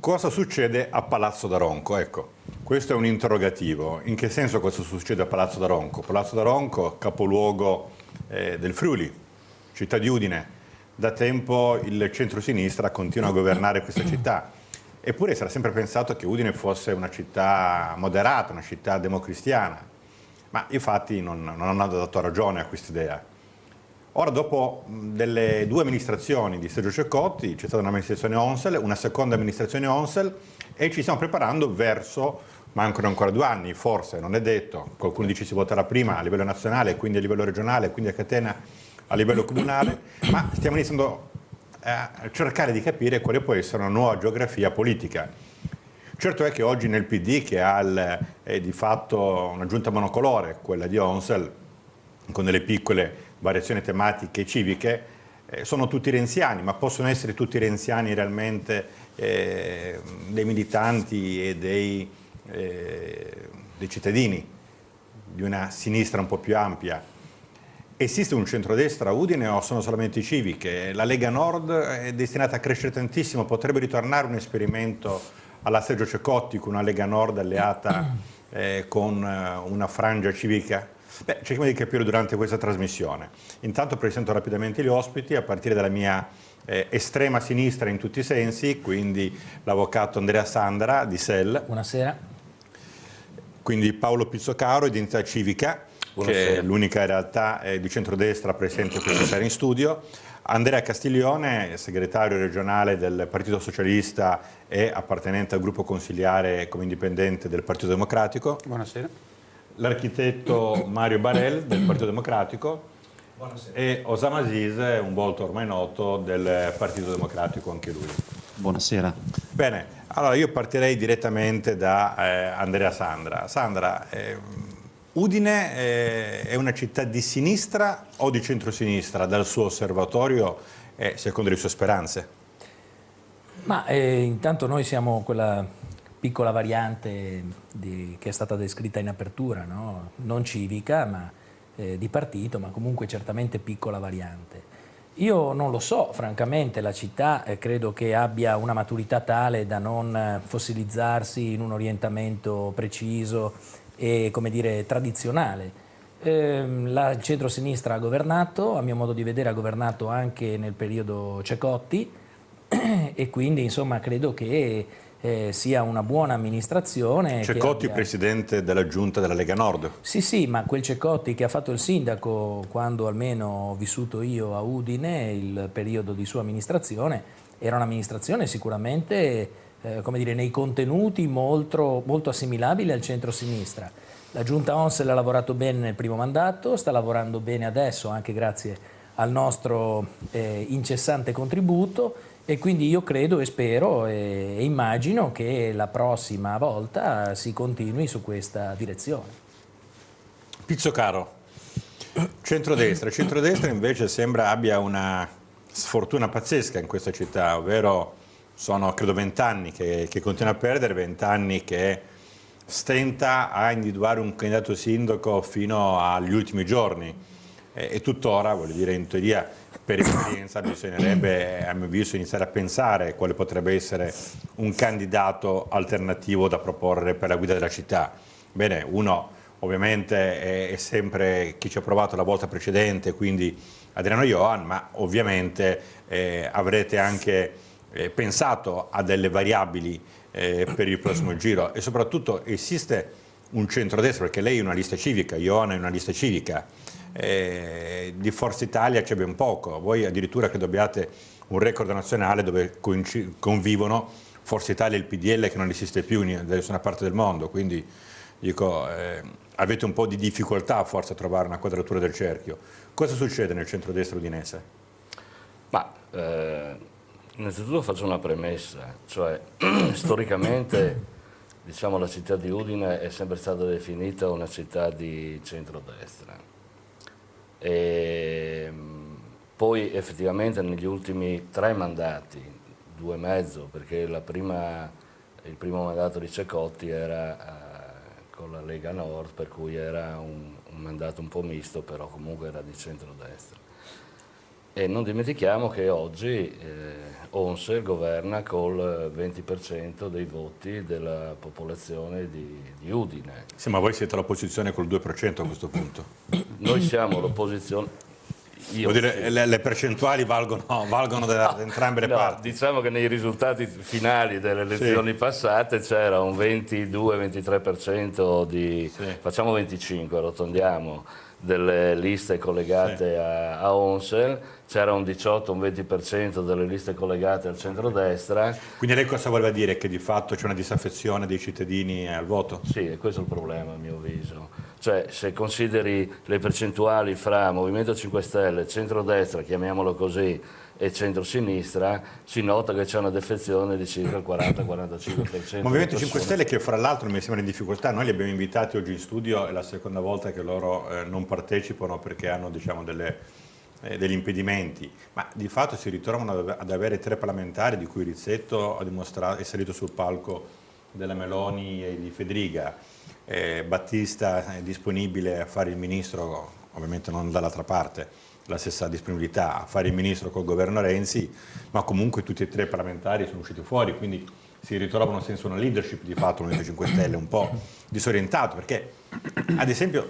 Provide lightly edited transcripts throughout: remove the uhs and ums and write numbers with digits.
Cosa succede a Palazzo d'Aronco? Ecco, questo è un interrogativo. In che senso cosa succede a Palazzo d'Aronco? Palazzo d'Aronco, capoluogo del Friuli, città di Udine. Da tempo il centro-sinistra continua a governare questa città. Eppure si era sempre pensato che Udine fosse una città moderata, una città democristiana. Ma i fatti non hanno dato ragione a quest'idea. Ora, dopo delle 2 amministrazioni di Sergio Ceccotti, c'è stata un'amministrazione Onsel, una seconda amministrazione Onsel e ci stiamo preparando verso, mancano ancora 2 anni, forse, non è detto, qualcuno dice si voterà prima a livello nazionale, quindi a livello regionale, quindi a catena a livello comunale, ma stiamo iniziando a cercare di capire quale può essere una nuova geografia politica. Certo è che oggi nel PD, che ha di fatto una giunta monocolore, quella di Onsel, con delle piccole variazioni tematiche e civiche, sono tutti renziani, ma possono essere tutti renziani realmente dei militanti e dei cittadini di una sinistra un po' più ampia. Esiste un centrodestra a Udine o sono solamente civiche? La Lega Nord è destinata a crescere tantissimo, potrebbe ritornare un esperimento alla Sergio Ceccotti con una Lega Nord alleata con una frangia civica? Beh, cerchiamo di capire durante questa trasmissione. Intanto presento rapidamente gli ospiti, a partire dalla mia estrema sinistra in tutti i sensi, quindi l'avvocato Andrea Sandra di SEL. Buonasera. Quindi Paolo Pizzocaro, Identità Civica, Buonasera. che è l'unica realtà di centrodestra presente questa sera in studio. Andrea Castiglione, segretario regionale del Partito Socialista e appartenente al gruppo consigliare come indipendente del Partito Democratico. Buonasera. L'architetto Mario Barel del Partito Democratico. Buonasera. E Osama Aziz, un volto ormai noto del Partito Democratico anche lui. Buonasera. Bene, allora io partirei direttamente da Andrea Sandra. Sandra, Udine è una città di sinistra o di centrosinistra dal suo osservatorio e secondo le sue speranze? Ma intanto noi siamo quella piccola variante che è stata descritta in apertura, no? Non civica, ma di partito, ma comunque certamente piccola variante. Io non lo so, francamente, la città credo che abbia una maturità tale da non fossilizzarsi in un orientamento preciso e, come dire, tradizionale. Il centro-sinistra ha governato, a mio modo di vedere ha governato anche nel periodo Ceccotti e quindi insomma credo che sia una buona amministrazione. Ceccotti, presidente della giunta della Lega Nord. Sì, sì, ma quel Ceccotti che ha fatto il sindaco quando almeno ho vissuto io a Udine, il periodo di sua amministrazione, era un'amministrazione sicuramente, come dire, nei contenuti molto, molto assimilabile al centro-sinistra. La giunta Onsel ha lavorato bene nel primo mandato, sta lavorando bene adesso anche grazie al nostro incessante contributo. E quindi io credo e spero e immagino che la prossima volta si continui su questa direzione. Pizzocaro, centrodestra. Centrodestra invece sembra abbia una sfortuna pazzesca in questa città, ovvero sono credo 20 anni che continua a perdere, 20 anni che stenta a individuare un candidato sindaco fino agli ultimi giorni e tuttora, voglio dire, in teoria per esperienza bisognerebbe, a mio avviso, iniziare a pensare quale potrebbe essere un candidato alternativo da proporre per la guida della città. Bene, uno ovviamente è sempre chi ci ha provato la volta precedente, quindi Adriano Ioan, ma ovviamente avrete anche pensato a delle variabili per il prossimo giro e soprattutto esiste un centrodestra, perché lei è una lista civica, Ioan è una lista civica. Di Forza Italia c'è ben poco, voi addirittura credo abbiate un record nazionale dove convivono Forza Italia e il PDL che non esiste più da nessuna parte del mondo, quindi dico, avete un po' di difficoltà forse a trovare una quadratura del cerchio. Cosa succede nel centrodestra udinese? Ma innanzitutto faccio una premessa, cioè storicamente diciamo, la città di Udine è sempre stata definita una città di centrodestra. E poi effettivamente negli ultimi 3 mandati, 2 e mezzo, perché il primo mandato di Ceccotti era con la Lega Nord, per cui era un mandato un po' misto, però comunque era di centrodestra. E non dimentichiamo che oggi Onse governa col 20% dei voti della popolazione di Udine. Sì, ma voi siete l'opposizione col 2% a questo punto. Noi siamo l'opposizione. Vuol dire, le percentuali valgono da entrambe le parti. Diciamo che nei risultati finali delle elezioni passate c'era un 22-23% facciamo 25, arrotondiamo, delle liste collegate a Onsel, c'era un 18-20% delle liste collegate al centrodestra. Quindi lei cosa voleva dire? Che di fatto c'è una disaffezione dei cittadini al voto? Sì, e questo è il problema a mio avviso. Cioè, se consideri le percentuali fra Movimento 5 Stelle, centrodestra, chiamiamolo così, e centrosinistra, si nota che c'è una defezione di circa il 40-45%. Movimento 5 Stelle che fra l'altro mi sembra in difficoltà, noi li abbiamo invitati oggi in studio, è la seconda volta che loro non partecipano perché hanno diciamo, degli impedimenti, ma di fatto si ritrovano ad avere 3 parlamentari di cui Rizzetto è salito sul palco della Meloni e di Fedriga. Battista è disponibile a fare il ministro, ovviamente non dall'altra parte, la stessa disponibilità a fare il ministro col governo Renzi, ma comunque tutti e 3 parlamentari sono usciti fuori, quindi si ritrovano senza una leadership di fatto il Movimento 5 Stelle un po' disorientato, perché ad esempio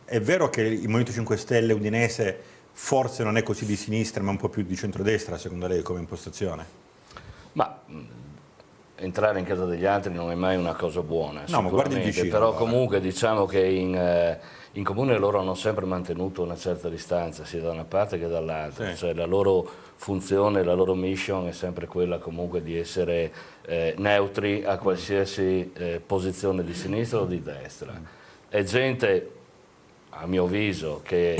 è vero che il Movimento 5 Stelle udinese forse non è così di sinistra ma un po' più di centrodestra secondo lei come impostazione? Ma entrare in casa degli altri non è mai una cosa buona, no, ma guardi il vicino, però allora. comunque diciamo che in comune loro hanno sempre mantenuto una certa distanza sia da una parte che dall'altra, sì. Cioè la loro funzione, la loro mission è sempre quella comunque di essere neutri a qualsiasi posizione di sinistra o di destra. È gente, a mio avviso, che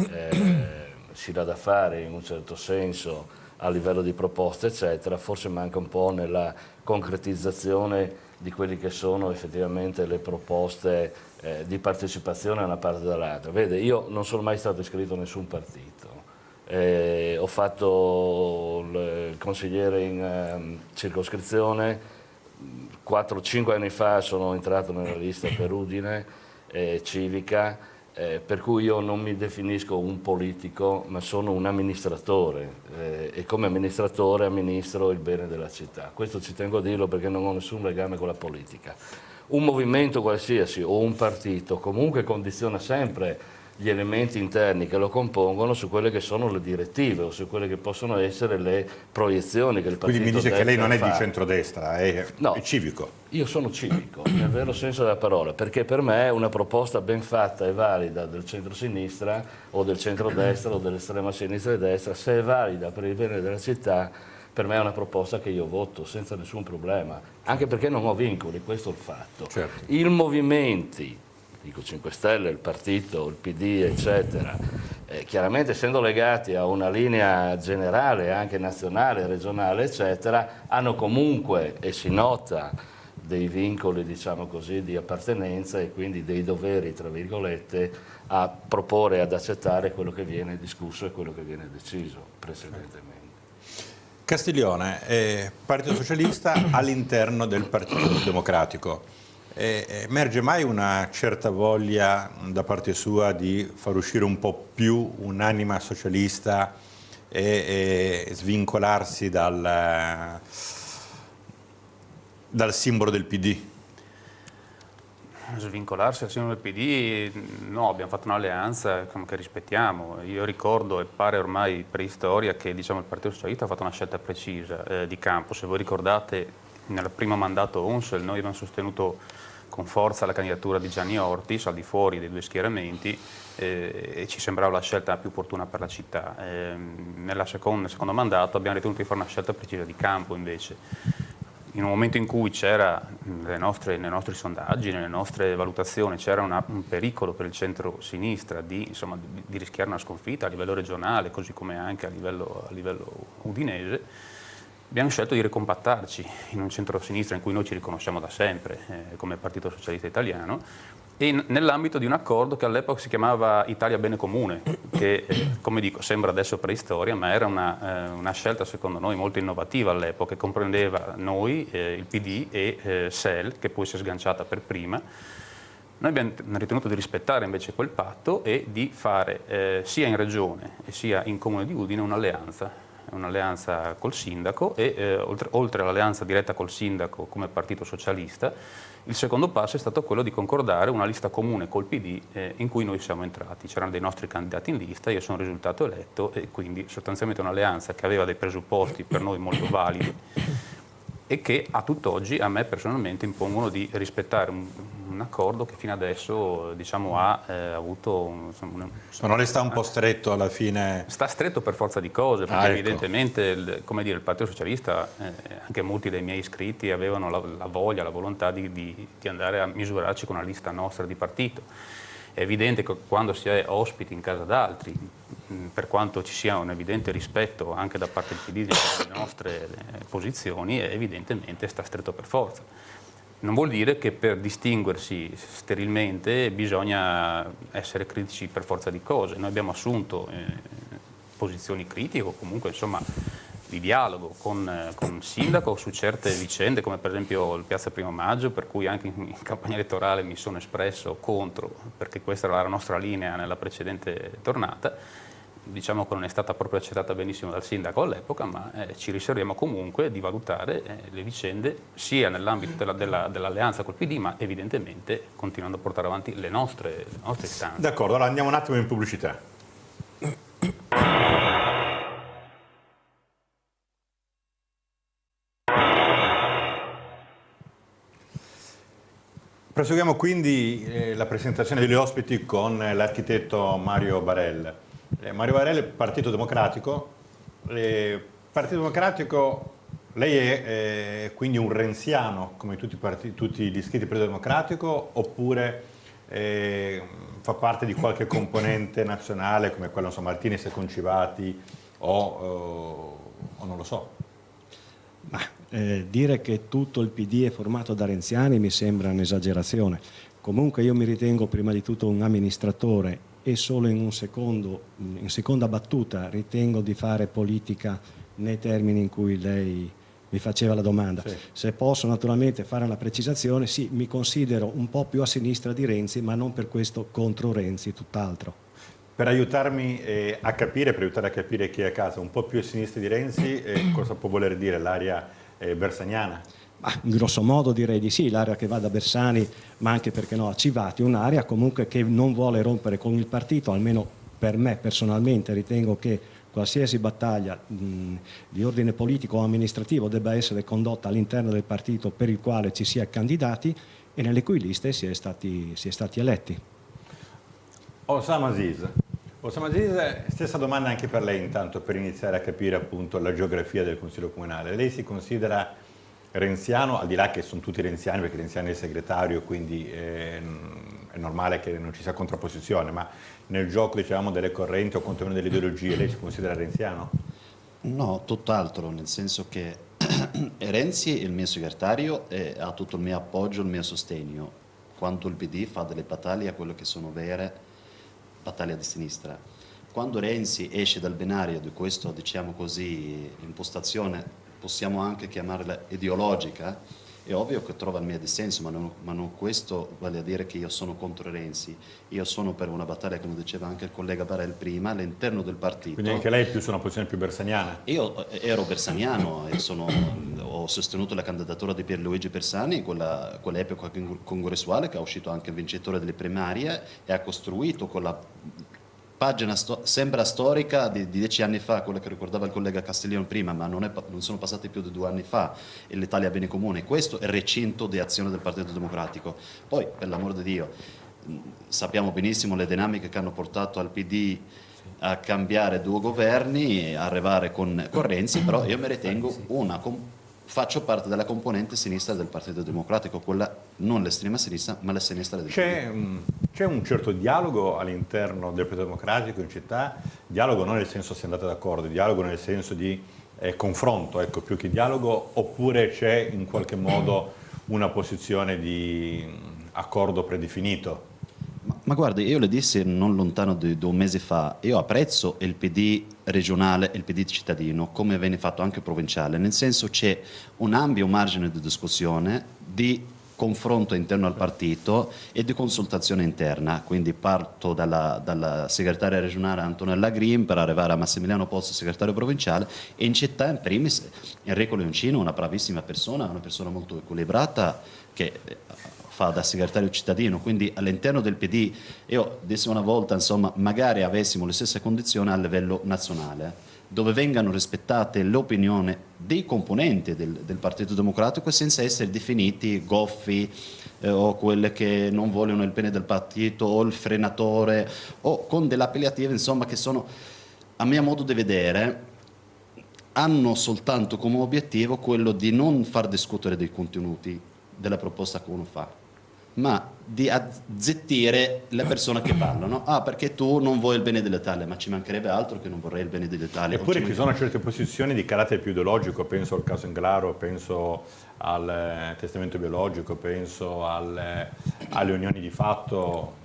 si dà da fare in un certo senso a livello di proposte eccetera, forse manca un po' nella concretizzazione di quelli che sono effettivamente le proposte di partecipazione da una parte e dall'altra. Vede, io non sono mai stato iscritto a nessun partito, ho fatto il consigliere in circoscrizione, 4-5 anni fa sono entrato nella lista per Udine civica, per cui io non mi definisco un politico ma sono un amministratore e come amministratore amministro il bene della città. Questo ci tengo a dirlo perché non ho nessun legame con la politica. Un movimento qualsiasi o un partito comunque condiziona sempre gli elementi interni che lo compongono su quelle che sono le direttive o su quelle che possono essere le proiezioni che il partito Quindi mi dice che lei non è di fa. centrodestra, è civico. Io sono civico, nel vero senso della parola, perché per me una proposta ben fatta e valida del centro-sinistra o del centro-destra o dell'estrema sinistra e destra, se è valida per il bene della città, per me è una proposta che io voto senza nessun problema, anche perché non ho vincoli, questo è il fatto. Certo. I movimenti, dico 5 Stelle, il partito, il PD, eccetera, chiaramente essendo legati a una linea generale, anche nazionale, regionale, eccetera, hanno comunque, e si nota, dei vincoli, diciamo così, di appartenenza e quindi dei doveri, tra virgolette, a proporre, ad accettare quello che viene discusso e quello che viene deciso precedentemente. Castiglione, Partito Socialista all'interno del Partito Democratico. Emerge mai una certa voglia da parte sua di far uscire un po' più un'anima socialista e svincolarsi dal simbolo del PD? Svincolarsi dal simbolo del PD? No, abbiamo fatto un'alleanza che rispettiamo. Io ricordo, e pare ormai preistoria, che diciamo, il Partito Socialista ha fatto una scelta precisa di campo. Se voi ricordate, nel primo mandato Onsel noi abbiamo sostenuto con forza la candidatura di Gianni Ortis al di fuori dei 2 schieramenti e ci sembrava la scelta più opportuna per la città. Nel secondo mandato abbiamo ritenuto di fare una scelta precisa di campo invece. In un momento in cui c'era, nei nostri sondaggi, nelle nostre valutazioni, c'era un pericolo per il centro-sinistra di rischiare una sconfitta a livello regionale, così come anche a livello udinese, abbiamo scelto di ricompattarci in un centro-sinistra in cui noi ci riconosciamo da sempre come Partito Socialista Italiano e nell'ambito di un accordo che all'epoca si chiamava Italia Bene Comune, che come dico sembra adesso preistoria, ma era una scelta secondo noi molto innovativa all'epoca, che comprendeva noi, il PD e SEL, che poi si è sganciata per prima, Noi abbiamo ritenuto di rispettare invece quel patto e di fare sia in Regione e sia in Comune di Udine un'alleanza col sindaco e oltre all'alleanza diretta col sindaco come Partito Socialista, il secondo passo è stato quello di concordare una lista comune col PD in cui noi siamo entrati. C'erano dei nostri candidati in lista, io sono risultato eletto e quindi sostanzialmente un'alleanza che aveva dei presupposti per noi molto validi e che a tutt'oggi a me personalmente impongono di rispettare un accordo che fino adesso diciamo, ha avuto... Non le sta un po' stretto alla fine? Sta stretto per forza di cose, perché ecco. evidentemente come dire, il Partito Socialista, anche molti dei miei iscritti avevano la voglia, la volontà di andare a misurarci con una lista nostra di partito. È evidente che quando si è ospiti in casa d'altri, per quanto ci sia un evidente rispetto anche da parte del PD delle nostre posizioni, evidentemente sta stretto per forza. Non vuol dire che per distinguersi sterilmente bisogna essere critici per forza di cose. Noi abbiamo assunto posizioni critiche o comunque insomma di dialogo con il sindaco su certe vicende, come per esempio il Piazza Primo Maggio, per cui anche in campagna elettorale mi sono espresso contro, perché questa era la nostra linea nella precedente tornata. Diciamo che non è stata proprio accettata benissimo dal sindaco all'epoca, ma ci riserviamo comunque di valutare le vicende sia nell'ambito dell'alleanza col PD, ma evidentemente continuando a portare avanti le nostre istanze. D'accordo, allora andiamo un attimo in pubblicità. Proseguiamo quindi la presentazione degli ospiti con l'architetto Mario Barel. Mario Barel, Partito Democratico. Partito Democratico, lei è quindi un renziano come tutti gli iscritti del Partito Democratico oppure fa parte di qualche componente nazionale come quello Martinis e Concivati o non lo so? Ma, dire che tutto il PD è formato da renziani mi sembra un'esagerazione. Comunque io mi ritengo prima di tutto un amministratore e solo in seconda battuta ritengo di fare politica nei termini in cui lei mi faceva la domanda. Sì. Se posso naturalmente fare una precisazione, sì, mi considero un po' più a sinistra di Renzi, ma non per questo contro Renzi, tutt'altro. Per aiutarmi a capire, per aiutare a capire chi è a casa, un po' più a sinistra di Renzi, cosa può voler dire l'area bersaniana? Ma in grosso modo direi di sì, l'area che va da Bersani, ma anche perché no a Civati, un'area comunque che non vuole rompere con il partito, almeno per me personalmente ritengo che qualsiasi battaglia di ordine politico o amministrativo debba essere condotta all'interno del partito per il quale ci si è candidati e nelle cui liste si è stati eletti. Osama Aziz, stessa domanda anche per lei intanto per iniziare a capire appunto la geografia del Consiglio Comunale. Lei si considera renziano, al di là che sono tutti renziani perché Renziani è il segretario, quindi è normale che non ci sia contrapposizione, ma nel gioco diciamo delle correnti o quantomeno delle ideologie lei si considera renziano? No, tutt'altro, nel senso che Renzi è il mio segretario e ha tutto il mio appoggio, il mio sostegno, quando il PD fa delle battaglie a quello che sono vere battaglia di sinistra. Quando Renzi esce dal binario di questa, diciamo così, impostazione, possiamo anche chiamarla ideologica, è ovvio che trova il mio dissenso, ma non questo vale a dire che io sono contro Renzi. Io sono per una battaglia, come diceva anche il collega Barel prima, all'interno del partito. Quindi anche lei è più su una posizione più bersaniana? Io ero bersaniano e ho sostenuto la candidatura di Pierluigi Bersani in quell'epoca congressuale, che è uscito anche vincitore delle primarie e ha costruito quella pagina sembra storica di 10 anni fa, quella che ricordava il collega Castiglione prima, ma non sono passati più di 2 anni fa, e l'Italia Bene Comune. Questo è il recinto di azione del Partito Democratico. Poi, per l'amor di Dio, sappiamo benissimo le dinamiche che hanno portato al PD a cambiare 2 governi e arrivare con Renzi, però io mi ritengo faccio parte della componente sinistra del Partito Democratico, quella non l'estrema sinistra, ma la sinistra del PD. C'è un certo dialogo all'interno del Partito Democratico in città, dialogo non nel senso si è andate d'accordo, dialogo nel senso di confronto, ecco, più che dialogo, oppure c'è in qualche modo una posizione di accordo predefinito? Ma guardi, io le dissi non lontano di 2 mesi fa, io apprezzo il PD regionale e il PD cittadino, come viene fatto anche provinciale, nel senso c'è un ampio margine di discussione, di confronto interno al partito e di consultazione interna, quindi parto dalla segretaria regionale Antonella Green per arrivare a Massimiliano Pozzo, segretario provinciale, e in città in primis Enrico Leoncino, una bravissima persona, una persona molto equilibrata che fa da segretario cittadino, quindi all'interno del PD io dissi una volta, insomma, magari avessimo le stesse condizioni a livello nazionale, dove vengano rispettate le opinioni dei componenti del Partito Democratico senza essere definiti goffi o quelle che non vogliono il bene del partito o il frenatore o con delle appellative, insomma, che sono, a mio modo di vedere, hanno soltanto come obiettivo quello di non far discutere dei contenuti della proposta che uno fa, ma di azzettire le persone che parlano. Ah, perché tu non vuoi il bene dell'Italia, ma ci mancherebbe altro che non vorrei il bene dell'Italia. Eppure ci sono certe posizioni di carattere più ideologico, penso al caso Englaro, penso al testamento biologico, penso alle unioni di fatto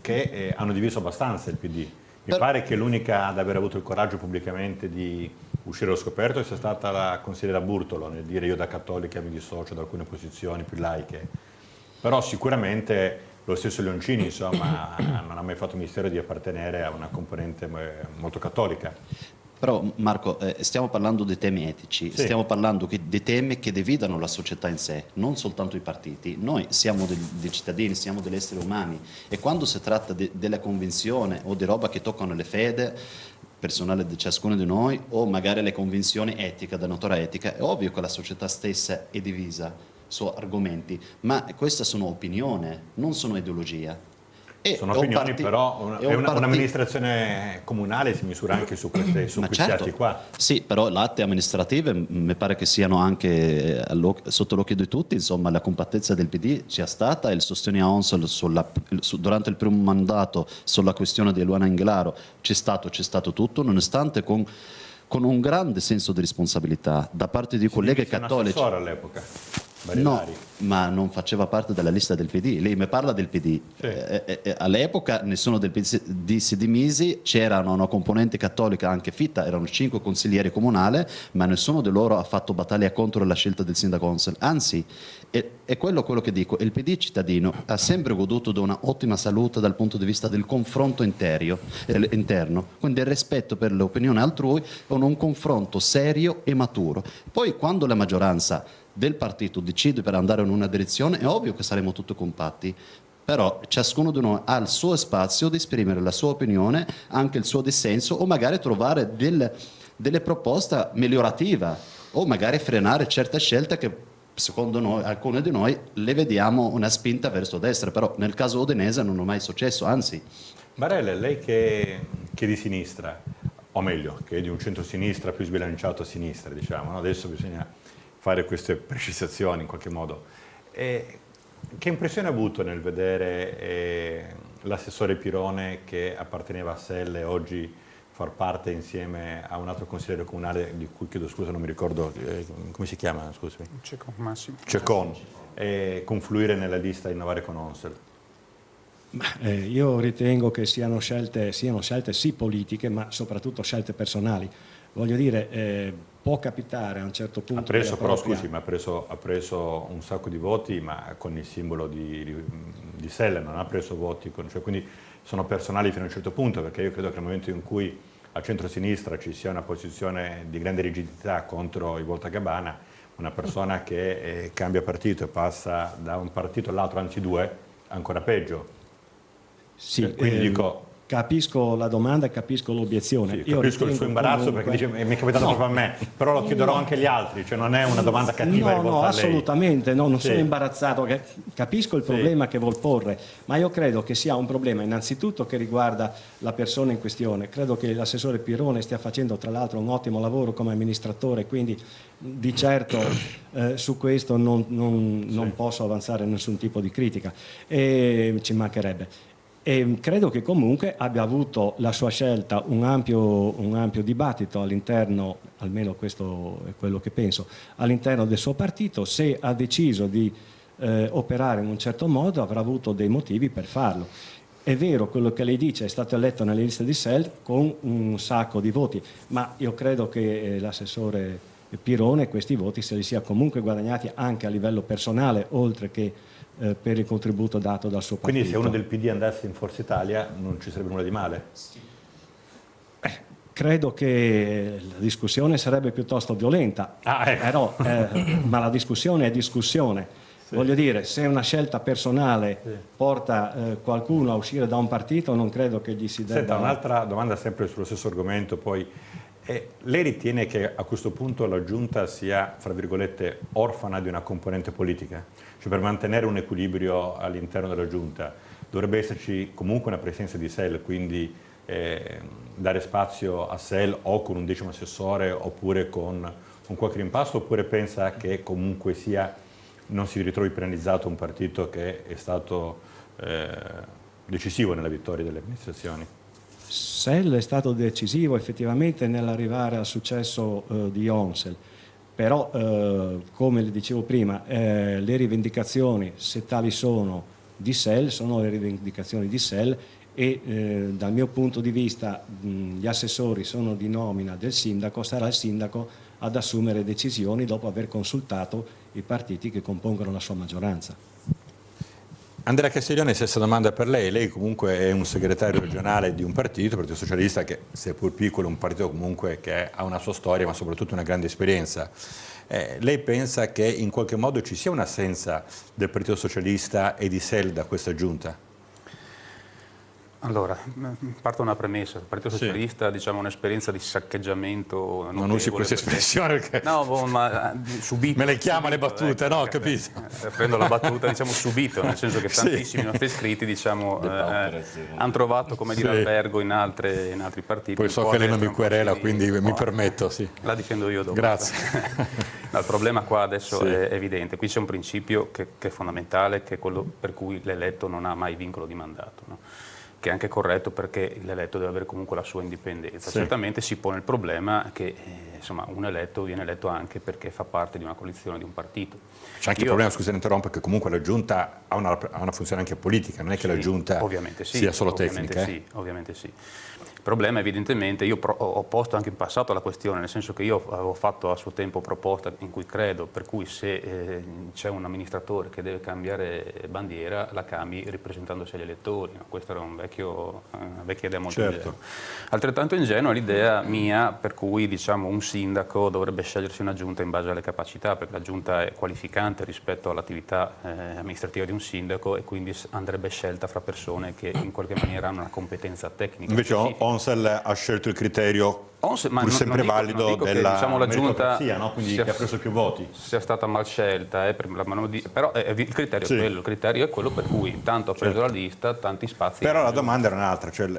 che hanno diviso abbastanza il PD. Mi pare che l'unica ad aver avuto il coraggio pubblicamente di uscire allo scoperto sia stata la consigliera Burtolo, nel dire io da cattolica mi dissocio da alcune posizioni più laiche. Però sicuramente lo stesso Leoncini, insomma, non ha mai fatto mistero di appartenere a una componente molto cattolica. Però Marco, stiamo parlando di temi etici, sì, stiamo parlando di temi che dividono la società in sé, non soltanto i partiti. Noi siamo dei cittadini, siamo degli esseri umani e quando si tratta della convinzione o di roba che toccano le fede personale di ciascuno di noi o magari le convinzioni etiche, da natura etica, è ovvio che la società stessa è divisa su argomenti, ma queste sono opinioni, non sono ideologia. Sono opinioni, però un'amministrazione comunale si misura anche su questi atti qua. Sì, però le atti amministrative mi pare che siano anche sotto l'occhio di tutti, insomma la compattezza del PD c'è stata, il sostegno a Onsel durante il primo mandato sulla questione di Luana Englaro c'è stato tutto, nonostante con un grande senso di responsabilità da parte di colleghi cattolici. All'epoca. No, ma non faceva parte della lista del PD. Lei mi parla del PD. Sì. All'epoca nessuno del PD si dimise, c'era una componente cattolica anche fitta, erano 5 consiglieri comunali, ma nessuno di loro ha fatto battaglia contro la scelta del sindaco Onsel. Anzi, è quello che dico, il PD cittadino ha sempre goduto di una ottima salute dal punto di vista del confronto interno, quindi il rispetto per le opinioni altrui con un confronto serio e maturo. Poi quando la maggioranza del partito decide per andare in una direzione, è ovvio che saremo tutti compatti, però ciascuno di noi ha il suo spazio di esprimere la sua opinione, anche il suo dissenso o magari trovare delle proposte migliorative o magari frenare certe scelte che secondo noi, alcune di noi, le vediamo una spinta verso destra, però nel caso Udinese non è mai successo, anzi. Barella, lei che è di sinistra, o meglio, che è di un centro-sinistra più sbilanciato a sinistra, diciamo, no? Adesso bisogna fare queste precisazioni in qualche modo. Che impressione ha avuto nel vedere l'assessore Pirone che apparteneva a SEL e oggi far parte insieme a un altro consigliere comunale di cui chiedo scusa, non mi ricordo come si chiama, scusami. Cecon, Massimo. Cecon, confluire nella lista e innovare con Onsel? Io ritengo che siano scelte sì politiche, ma soprattutto scelte personali. Voglio dire, può capitare a un certo punto. Ha preso però, scusi, ma ha preso un sacco di voti, ma con il simbolo di SEL, non ha preso voti, quindi sono personali fino a un certo punto, perché io credo che nel momento in cui a centro-sinistra ci sia una posizione di grande rigidità contro il Voltagabbana, una persona che cambia partito e passa da un partito all'altro, anzi due, ancora peggio. Sì, quindi dico, capisco la domanda e capisco l'obiezione. Sì, capisco il suo imbarazzo comunque, perché dice mi è capitato proprio a me, però lo chiederò anche agli altri, cioè non è una domanda cattiva rivolta a lei. Assolutamente, non sono imbarazzato, capisco il problema che vuol porre, ma io credo che sia un problema innanzitutto che riguarda la persona in questione. Credo che l'assessore Pirone stia facendo tra l'altro un ottimo lavoro come amministratore, quindi di certo su questo non posso avanzare nessun tipo di critica, e ci mancherebbe. E credo che comunque abbia avuto la sua scelta un ampio dibattito all'interno, almeno questo è quello che penso, all'interno del suo partito. Se ha deciso di operare in un certo modo avrà avuto dei motivi per farlo. È vero quello che lei dice, è stato eletto nelle liste di SEL con un sacco di voti, ma io credo che l'assessore Pirone questi voti se li sia comunque guadagnati anche a livello personale, oltre che per il contributo dato dal suo partito. Quindi se uno del PD andasse in Forza Italia non ci sarebbe nulla di male? Credo che la discussione sarebbe piuttosto violenta, ecco. però, ma la discussione è discussione. Sì. Voglio dire, se una scelta personale porta qualcuno a uscire da un partito, non credo che gli si debba... Senta, un'altra domanda sempre sullo stesso argomento, poi. Lei ritiene che a questo punto la Giunta sia, fra virgolette, orfana di una componente politica? Cioè per mantenere un equilibrio all'interno della Giunta dovrebbe esserci comunque una presenza di SEL, quindi dare spazio a SEL o con un 10° assessore oppure con un qualche rimpasto, oppure pensa che comunque sia non si ritrovi penalizzato un partito che è stato decisivo nella vittoria delle amministrazioni? SEL è stato decisivo effettivamente nell'arrivare al successo di Onsel, però come le dicevo prima, le rivendicazioni, se tali sono di SEL, sono le rivendicazioni di SEL e dal mio punto di vista gli assessori sono di nomina del sindaco, sarà il sindaco ad assumere decisioni dopo aver consultato i partiti che compongono la sua maggioranza. Andrea Castiglione, stessa domanda per lei. Lei comunque è un segretario regionale di un partito, il Partito Socialista, che seppur piccolo è un partito comunque che ha una sua storia ma soprattutto una grande esperienza. Lei pensa che in qualche modo ci sia un'assenza del Partito Socialista e di SEL da questa giunta? Allora, parto da una premessa. Il Partito Socialista diciamo un'esperienza di saccheggiamento. Non usi questa espressione perché no, ma subito. Me le chiama le battute, no? Capito? Prendo la battuta, diciamo subito, nel senso che tantissimi nostri iscritti diciamo hanno trovato come dire albergo in altri partiti. Poi so che lei non mi querela, quindi mi permetto, sì. La difendo io dopo. Grazie. No, il problema qua adesso è evidente. Qui c'è un principio che è fondamentale, che è quello per cui l'eletto non ha mai vincolo di mandato, no? Che è anche corretto perché l'eletto deve avere comunque la sua indipendenza. Sì. Certamente si pone il problema che insomma, un eletto viene eletto anche perché fa parte di una coalizione, di un partito. C'è anche il problema, scusa se interrompo, che comunque la Giunta ha una funzione anche politica, non è che la Giunta sia solo tecnica. Ovviamente sì. Il problema evidentemente, io ho posto anche in passato la questione, nel senso che io avevo fatto a suo tempo proposta in cui credo, per cui se c'è un amministratore che deve cambiare bandiera, la cambi ripresentandosi agli elettori, no? Questa era una vecchia idea molto ingenua. Altrettanto ingenua è l'idea mia per cui diciamo, un sindaco dovrebbe scegliersi una giunta in base alle capacità, perché la giunta è qualificante rispetto all'attività amministrativa di un sindaco e quindi andrebbe scelta fra persone che in qualche maniera hanno una competenza tecnica. Invece Onsel ha scelto il criterio pur sempre valido della diciamo, la giunta, no? Quindi che ha preso più voti. Sia stata mal scelta, però il criterio è quello, il criterio è quello per cui tanto ha preso la lista, tanti spazi. Però la domanda era un'altra, cioè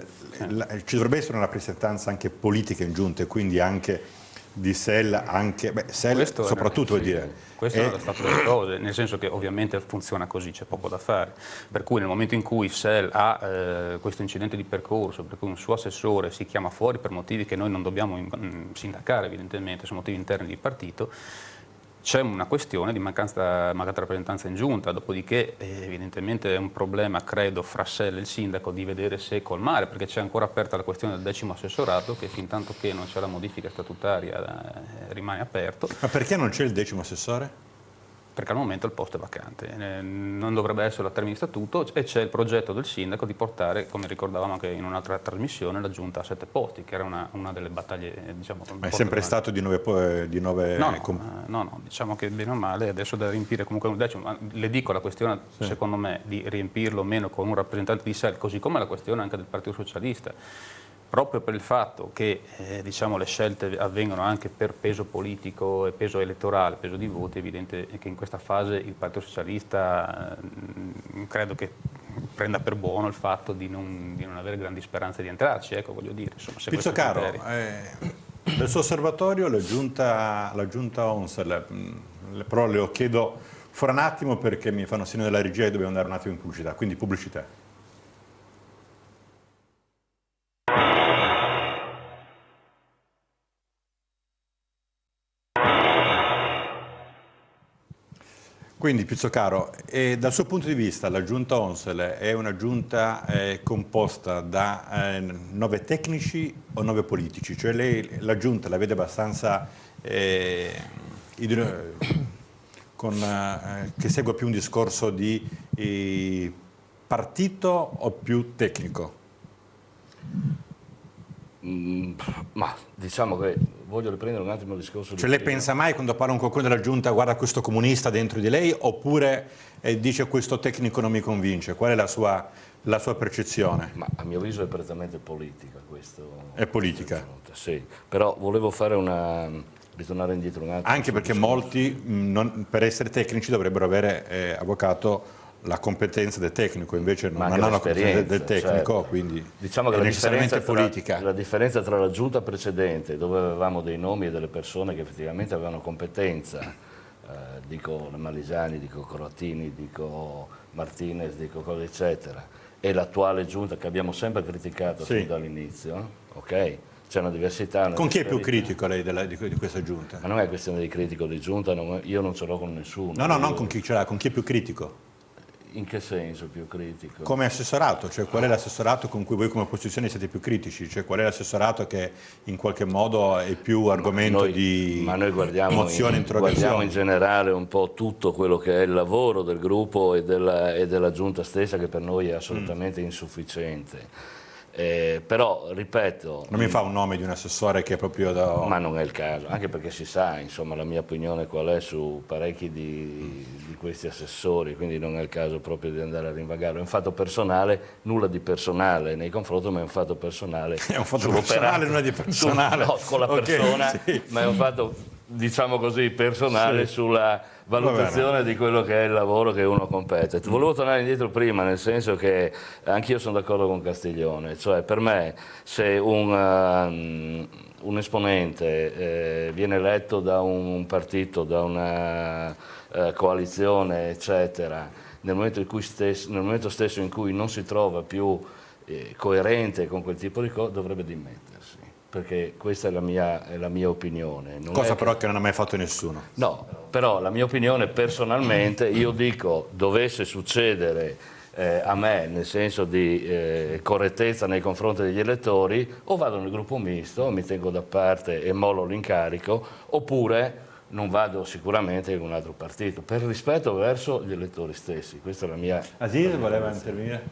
ci dovrebbe essere una rappresentanza anche politica in giunta e quindi anche di SEL, SEL soprattutto vuol dire. Questo è lo stato delle cose, nel senso che ovviamente funziona così, c'è poco da fare. Per cui nel momento in cui SEL ha questo incidente di percorso, per cui un suo assessore si chiama fuori per motivi che noi non dobbiamo sindacare evidentemente, sono motivi interni di partito, c'è una questione di mancata rappresentanza in giunta, dopodiché evidentemente è un problema, credo, fra SEL e il sindaco di vedere se colmare, perché c'è ancora aperta la questione del 10° assessorato, che fin tanto che non c'è la modifica statutaria rimane aperto. Ma perché non c'è il 10° assessore? Perché al momento il posto è vacante, non dovrebbe essere a termine di statuto e c'è il progetto del sindaco di portare, come ricordavamo anche in un'altra trasmissione, la giunta a 7 posti, che era una delle battaglie, diciamo... Ma è sempre stato di 9 No, diciamo che bene o male adesso deve riempire comunque un 10°, ma le dico la questione, secondo me, di riempirlo o meno con un rappresentante di SEL, così come la questione anche del Partito Socialista. Proprio per il fatto che diciamo, le scelte avvengono anche per peso politico e peso elettorale, peso di voti, è evidente che in questa fase il Partito Socialista credo che prenda per buono il fatto di non avere grandi speranze di entrarci, ecco, voglio dire. Insomma, Pizzocaro, del suo osservatorio la giunta Onsel, però le chiedo fra un attimo perché mi fanno segno della regia e dobbiamo andare un attimo in pubblicità, quindi pubblicità. Quindi Pizzocaro, dal suo punto di vista la giunta ONSEL è una giunta composta da 9 tecnici o 9 politici? Cioè lei la giunta la vede abbastanza che segue più un discorso di partito o più tecnico? Ma diciamo che voglio riprendere un attimo il discorso. Cioè lei pensa mai quando parla con qualcuno della giunta guarda questo comunista dentro di lei oppure dice questo tecnico non mi convince? Qual è la sua percezione? Ma a mio avviso è prettamente politica questo. È politica? Sì, però volevo ritornare indietro un attimo. Anche perché molti per essere tecnici dovrebbero avere avvocato la competenza del tecnico, invece non hanno la competenza del tecnico, certo. Quindi diciamo che è necessariamente politica. La differenza tra la giunta precedente, dove avevamo dei nomi e delle persone che effettivamente avevano competenza, dico Malisani, dico Corrattini, dico Martinez, dico cosa eccetera, e l'attuale giunta che abbiamo sempre criticato fin dall'inizio, ok? C'è una diversità. Con chi è più critico lei di questa giunta? Ma non è questione di critico di giunta, io non ce l'ho con nessuno. No, non con chi ce l'ha, con chi è più critico. In che senso più critico? Come assessorato, cioè qual è l'assessorato con cui voi come opposizione siete più critici? Cioè qual è l'assessorato che in qualche modo è più argomento di mozione, interrogazione? Guardiamo in generale un po' tutto quello che è il lavoro del gruppo e della giunta stessa, che per noi è assolutamente insufficiente. Però, ripeto... Non mi fa un nome di un assessore che è proprio da... Ma non è il caso, anche perché si sa, insomma, la mia opinione qual è su parecchi di questi assessori, quindi non è il caso proprio di andare a rinvagare. È un fatto personale, nulla di personale nei confronti, ma è un fatto personale. È un fatto personale, nulla di personale. No, con la persona, sì. Ma è un fatto, diciamo così, personale sulla valutazione di quello che è il lavoro che uno compete. Volevo tornare indietro prima, nel senso che anch'io sono d'accordo con Castiglione, cioè per me se un esponente viene eletto da un partito, da una coalizione, eccetera, nel momento stesso in cui non si trova più coerente con quel tipo di cosa, dovrebbe dimettersi. Perché questa è la mia opinione. Cosa però che non ha mai fatto nessuno. No, però la mia opinione personalmente, io dico, dovesse succedere a me, nel senso di correttezza nei confronti degli elettori, o vado nel gruppo misto, mi tengo da parte e mollo l'incarico, oppure non vado sicuramente in un altro partito, per rispetto verso gli elettori stessi. Questa è la mia... Aziz voleva intervenire?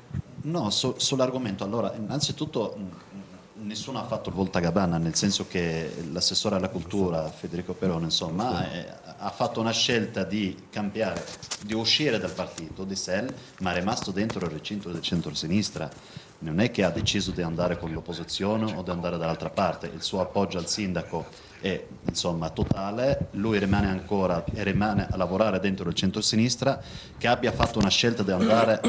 No, sull'argomento, allora, innanzitutto... Nessuno ha fatto il voltagabbana, nel senso che l'assessore alla cultura, Federico Perone, insomma, ha fatto una scelta di cambiare, di uscire dal partito di SEL, ma è rimasto dentro il recinto del centro-sinistra. Non è che ha deciso di andare con l'opposizione o di andare dall'altra parte. Il suo appoggio al sindaco è, insomma, totale. Lui rimane a lavorare dentro il centro-sinistra. Che abbia fatto una scelta di andare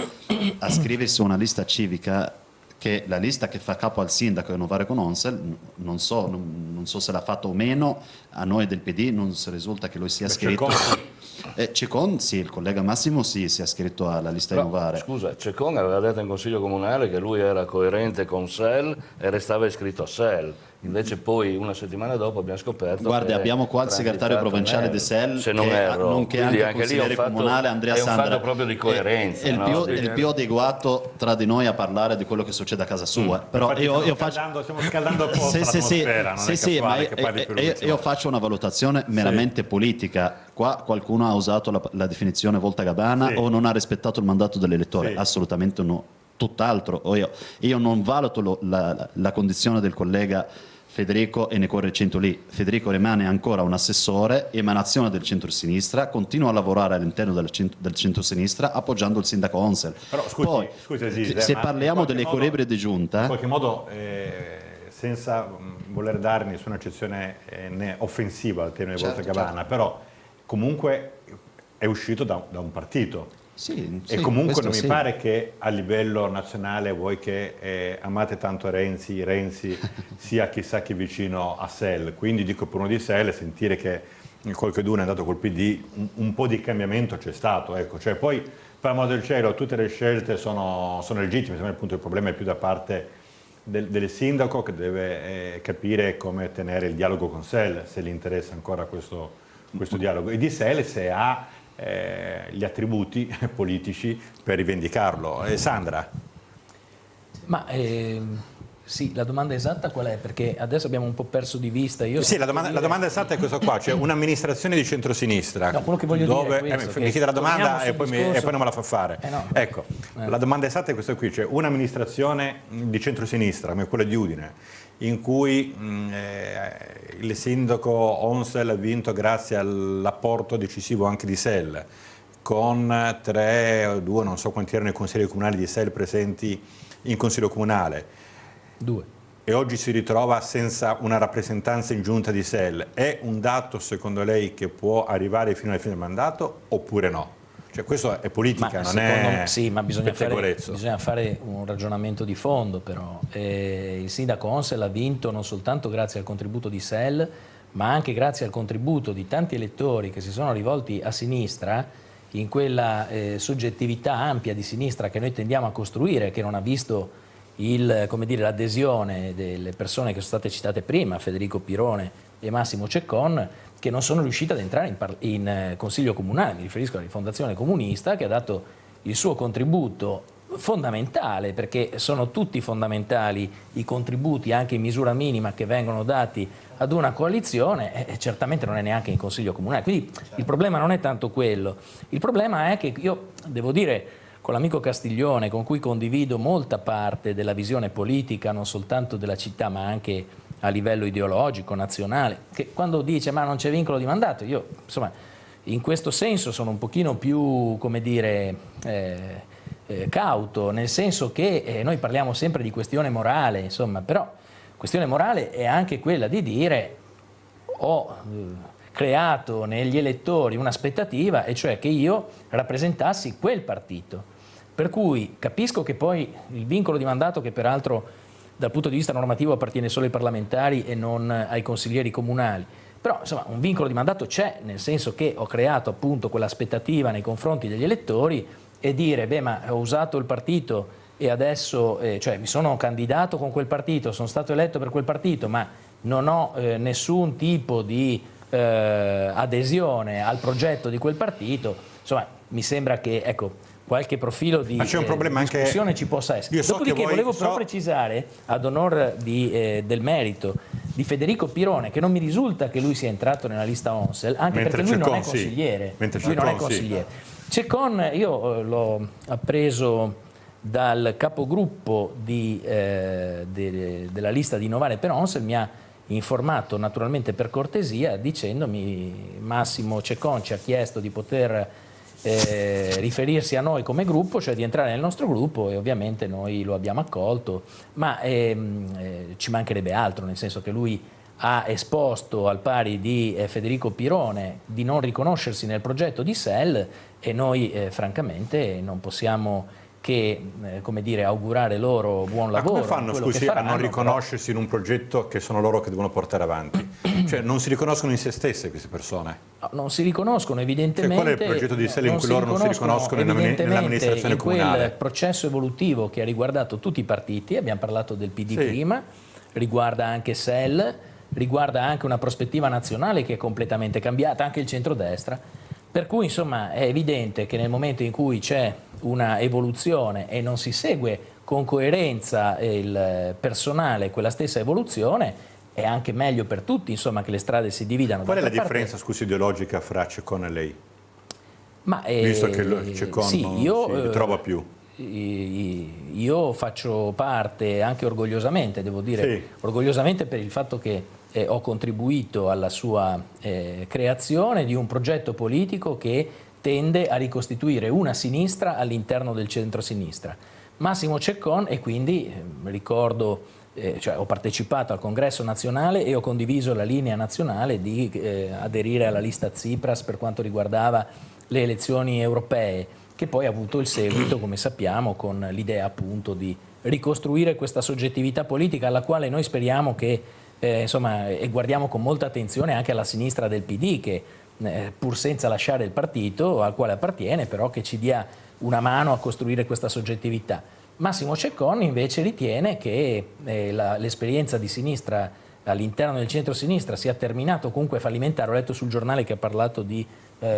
a scriversi una lista civica, che la lista che fa capo al sindaco e Novare con ONSEL, non so se l'ha fatto o meno, a noi del PD non si risulta che lui sia iscritto. Cecon, sì, il collega Massimo sì, si è iscritto alla lista di Novare. Scusa, Cecon aveva detto in Consiglio Comunale che lui era coerente con SEL e restava iscritto a SEL. Invece poi una settimana dopo abbiamo scoperto Guardi, abbiamo qua il segretario provinciale di SEL, se non erro, nonché anche consigliere comunale Andrea Sandra. È un fatto proprio di coerenza. È il più adeguato tra di noi a parlare di quello che succede a casa sua. Però stiamo scaldando un po' l'atmosfera, non è casuale che parli per lui. Io faccio una valutazione meramente politica. Qua qualcuno ha usato la definizione voltagabbana o non ha rispettato il mandato dell'elettore? Assolutamente no, tutt'altro. Io non valuto la condizione del collega Federico e ne corre il centro lì. Federico rimane ancora un assessore, emanazione del centro-sinistra, continua a lavorare all'interno del centro-sinistra appoggiando il sindaco ONSEL. Però scusi Aziz, se parliamo delle equilibri di giunta... In qualche modo, senza voler dare nessuna accezione offensiva al termine voltagabbana, però comunque è uscito da un partito. E comunque non mi pare che a livello nazionale, voi che amate tanto Renzi sia chissà che vicino a SEL, quindi dico per uno di SEL sentire che qualcuno è andato col PD, un po' di cambiamento c'è stato, ecco. Cioè, poi per amor del cielo tutte le scelte sono legittime, appunto il problema è più da parte del sindaco che deve capire come tenere il dialogo con SEL, se gli interessa ancora questo dialogo, e di SEL se ha gli attributi politici per rivendicarlo. Sandra? Ma sì, la domanda esatta qual è? Perché adesso abbiamo un po' perso di vista. Sì, la domanda esatta è questa qua, cioè un'amministrazione di centrosinistra. No, quello che voglio dove, dire è questo, mi chiede la domanda e poi, discorso... non me la fa fare. No. Ecco, la domanda esatta è questa qui, cioè un'amministrazione di centrosinistra, come quella di Udine, in cui il sindaco Onsel ha vinto grazie all'apporto decisivo anche di SEL, con 3 o 2, non so quanti erano i consigli comunali di SEL presenti in consiglio comunale, 2. e oggi si ritrova senza una rappresentanza in giunta di SEL, è un dato secondo lei che può arrivare fino alla fine del mandato oppure no? Cioè questo è politica, non è sì, ma bisogna pettegolezzo. fare un ragionamento di fondo però. Il sindaco Onsel ha vinto non soltanto grazie al contributo di SEL, ma anche grazie al contributo di tanti elettori che si sono rivolti a sinistra in quella soggettività ampia di sinistra che noi tendiamo a costruire, che non ha visto l'adesione delle persone che sono state citate prima, Federico Pirone e Massimo Ceccon, che non sono riusciti ad entrare in consiglio comunale. Mi riferisco alla Rifondazione Comunista, che ha dato il suo contributo fondamentale, perché sono tutti fondamentali i contributi anche in misura minima che vengono dati ad una coalizione, e certamente non è neanche in consiglio comunale. Quindi il problema non è tanto quello, il problema è che io devo dire, con l'amico Castiglione, con cui condivido molta parte della visione politica, non soltanto della città ma anche a livello ideologico, nazionale, che quando dice ma non c'è vincolo di mandato, io insomma in questo senso sono un pochino più, come dire, cauto, nel senso che noi parliamo sempre di questione morale, insomma, però questione morale è anche quella di dire ho creato negli elettori un'aspettativa, e cioè che io rappresentassi quel partito. Per cui capisco che poi il vincolo di mandato, che peraltro dal punto di vista normativo appartiene solo ai parlamentari e non ai consiglieri comunali, però insomma un vincolo di mandato c'è, nel senso che ho creato appunto quell'aspettativa nei confronti degli elettori, e dire beh, ma ho usato il partito e adesso cioè mi sono candidato con quel partito, sono stato eletto per quel partito, ma non ho nessun tipo di adesione al progetto di quel partito, insomma mi sembra che ecco qualche profilo di discussione anche... ci possa essere. Dopodiché volevo però precisare, ad onor del merito di Federico Pirone, che non mi risulta che lui sia entrato nella lista Onsel, anche perché lui non è consigliere. Lui non è consigliere. Ceccon io l'ho appreso dal capogruppo della lista di Novare per Onsel, mi ha informato naturalmente per cortesia dicendomi Massimo Ceccon ci ha chiesto di poter riferirsi a noi come gruppo, cioè di entrare nel nostro gruppo, e ovviamente noi lo abbiamo accolto, ma ci mancherebbe altro, nel senso che lui ha esposto al pari di Federico Pirone di non riconoscersi nel progetto di SEL, e noi francamente non possiamo che come dire, augurare loro buon lavoro. Ma come fanno, scusi, a non riconoscersi in un progetto che sono loro che devono portare avanti? Cioè non si riconoscono in se stesse queste persone? No, non si riconoscono evidentemente. Cioè, qual è il progetto di SEL in cui loro non si riconoscono nell'amministrazione comunale? Quel processo evolutivo che ha riguardato tutti i partiti, abbiamo parlato del PD prima, riguarda anche SEL, riguarda anche una prospettiva nazionale che è completamente cambiata, anche il centrodestra. Per cui insomma è evidente che nel momento in cui c'è una evoluzione e non si segue con coerenza il personale quella stessa evoluzione, è anche meglio per tutti insomma che le strade si dividano. Qual è la differenza, scusi, ideologica fra Ceccon e lei? Visto che Ceccon non si ritrova più. Io faccio parte anche orgogliosamente, devo dire, orgogliosamente per il fatto che ho contribuito alla sua creazione di un progetto politico che tende a ricostituire una sinistra all'interno del centro-sinistra. Massimo Ceccon, e quindi ricordo, cioè ho partecipato al congresso nazionale e ho condiviso la linea nazionale di aderire alla lista Tsipras per quanto riguardava le elezioni europee, che poi ha avuto il seguito, come sappiamo, con l'idea appunto di ricostruire questa soggettività politica alla quale noi speriamo che insomma, e guardiamo con molta attenzione anche alla sinistra del PD, che pur senza lasciare il partito al quale appartiene, però che ci dia una mano a costruire questa soggettività. Massimo Ceccon invece ritiene che l'esperienza di sinistra all'interno del centro-sinistra sia terminato comunque fallimentare. Ho letto sul giornale che ha parlato di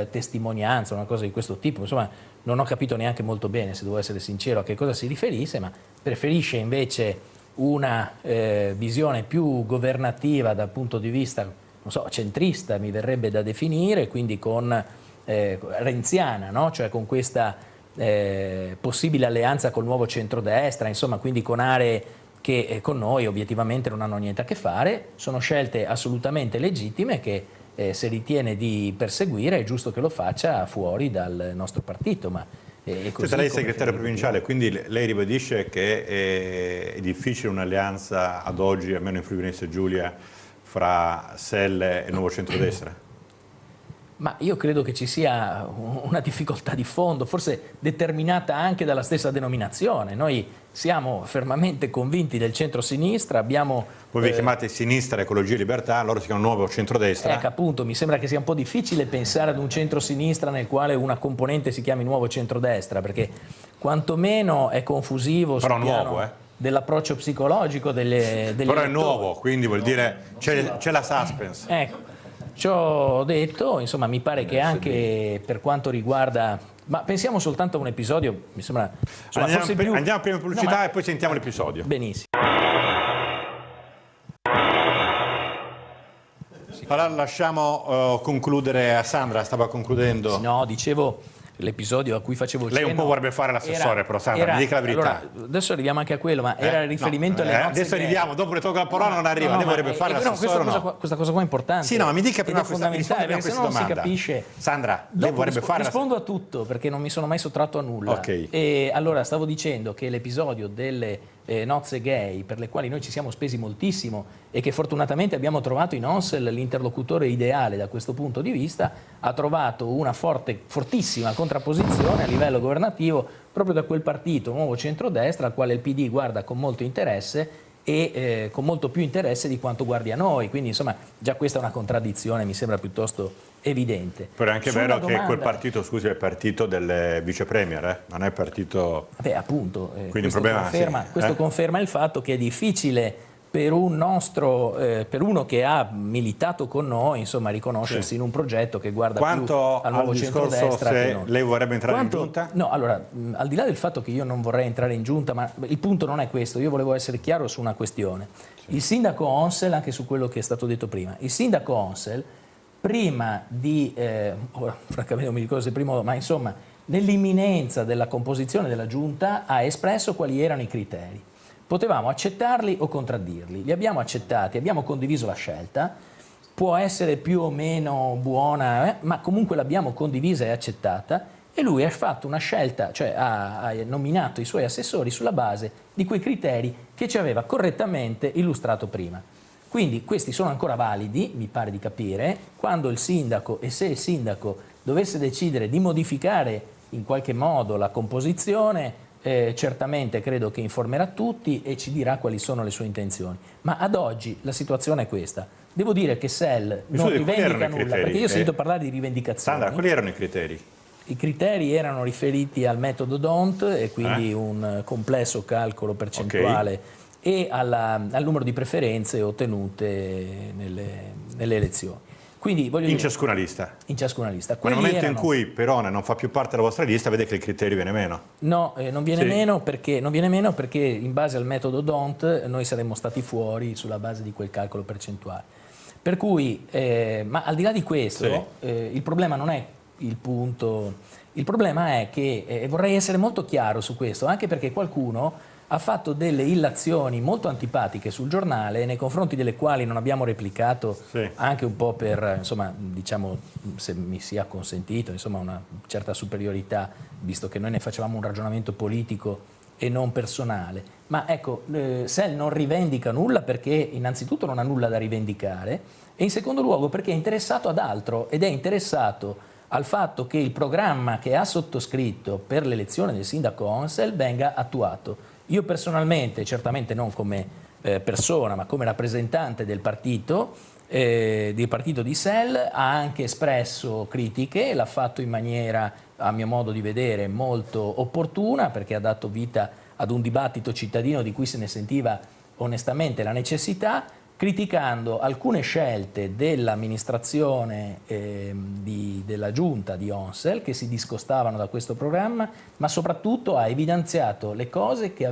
testimonianza, una cosa di questo tipo. Insomma, non ho capito neanche molto bene, se devo essere sincero, a che cosa si riferisse, ma preferisce invece una visione più governativa dal punto di vista, non so, centrista mi verrebbe da definire, quindi con renziana, no? Cioè con questa possibile alleanza col nuovo centrodestra, insomma, quindi con aree che con noi obiettivamente non hanno niente a che fare. Sono scelte assolutamente legittime che se ritiene di perseguire è giusto che lo faccia fuori dal nostro partito. Ma così lei è come segretario provinciale, quindi lei ribadisce che è difficile un'alleanza ad oggi, almeno in Friuli Venezia Giulia, fra SEL e Nuovo Centrodestra? Ma io credo che ci sia una difficoltà di fondo, forse determinata anche dalla stessa denominazione. Noi siamo fermamente convinti del centro-sinistra, abbiamo... Voi vi chiamate Sinistra, Ecologia e Libertà, loro si chiamano Nuovo Centrodestra. Ecco, appunto, mi sembra che sia un po' difficile pensare ad un centro-sinistra nel quale una componente si chiami Nuovo Centrodestra, perché quantomeno è confusivo sul piano dell'approccio psicologico degli Però è elettori. nuovo, quindi vuol dire c'è la suspense. Ecco. Ciò detto, insomma, mi pare che anche per quanto riguarda... Ma pensiamo soltanto a un episodio, mi sembra... Insomma, Andiamo prima in pubblicità e poi sentiamo l'episodio. Benissimo. Allora lasciamo concludere a Sandra, stava concludendo. No, dicevo... L'episodio a cui facevo cenno... Lei un po' vorrebbe fare l'assessore, però Sandra, mi dica la verità. Allora, adesso arriviamo anche a quello, ma era il riferimento alle nozze adesso arriviamo, dopo le tolgo la parola, non arriva, lei vorrebbe fare l'assessore questa cosa qua è importante. Sì, no, ma mi dica prima è fondamentale, perché se no non si capisce. Sandra, lei vorrebbe fare rispondo a tutto, perché non mi sono mai sottratto a nulla. Ok. E allora stavo dicendo che l'episodio delle nozze gay, per le quali noi ci siamo spesi moltissimo e che fortunatamente abbiamo trovato in ONSEL l'interlocutore ideale da questo punto di vista, ha trovato una fortissima contrapposizione a livello governativo proprio da quel partito Nuovo Centrodestra al quale il PD guarda con molto interesse e con molto più interesse di quanto guardi a noi, quindi insomma già questa è una contraddizione, mi sembra piuttosto evidente. Però è anche vero che quel partito, scusi, è il partito del vice premier, non è il partito... Beh, appunto, quindi questo conferma il fatto che è difficile per uno che ha militato con noi, insomma, riconoscersi in un progetto che guarda più al nuovo centrodestra. Se lei vorrebbe entrare in giunta? No, allora, al di là del fatto che io non vorrei entrare in giunta, ma il punto non è questo, io volevo essere chiaro su una questione. Il sindaco Onsel, anche su quello che è stato detto prima, il sindaco Onsel, prima di, francamente non mi ricordo se prima o ma insomma, nell'imminenza della composizione della giunta ha espresso quali erano i criteri. Potevamo accettarli o contraddirli, li abbiamo accettati, abbiamo condiviso la scelta, può essere più o meno buona, ma comunque l'abbiamo condivisa e accettata e lui ha fatto una scelta, cioè ha nominato i suoi assessori sulla base di quei criteri che ci aveva correttamente illustrato prima. Quindi questi sono ancora validi, mi pare di capire, quando il sindaco e se il sindaco dovesse decidere di modificare in qualche modo la composizione, certamente credo che informerà tutti e ci dirà quali sono le sue intenzioni. Ma ad oggi la situazione è questa. Devo dire che SEL non rivendica nulla, perché io sento parlare di rivendicazioni. Sandra, quali erano i criteri? I criteri erano riferiti al metodo DONT e quindi un complesso calcolo percentuale e al numero di preferenze ottenute nelle elezioni. Quindi, in ciascuna lista? In ciascuna lista. Ma nel momento in cui Perone non fa più parte della vostra lista, vede che il criterio viene meno? No, non viene meno perché in base al metodo DONT noi saremmo stati fuori sulla base di quel calcolo percentuale. Per cui, ma al di là di questo, il problema non è il punto, il problema è che, vorrei essere molto chiaro su questo, anche perché qualcuno ha fatto delle illazioni molto antipatiche sul giornale nei confronti delle quali non abbiamo replicato anche un po' per, insomma, diciamo, se mi sia consentito, insomma, una certa superiorità, visto che noi ne facevamo un ragionamento politico e non personale. Ma ecco, SEL non rivendica nulla perché innanzitutto non ha nulla da rivendicare e in secondo luogo perché è interessato ad altro ed è interessato al fatto che il programma che ha sottoscritto per l'elezione del sindaco Onsel venga attuato. Io personalmente, certamente non come persona, ma come rappresentante del partito di SEL, ha anche espresso critiche, l'ha fatto in maniera, a mio modo di vedere, molto opportuna, perché ha dato vita ad un dibattito cittadino di cui se ne sentiva onestamente la necessità, criticando alcune scelte dell'amministrazione della giunta di Onsel che si discostavano da questo programma, ma soprattutto ha evidenziato le cose che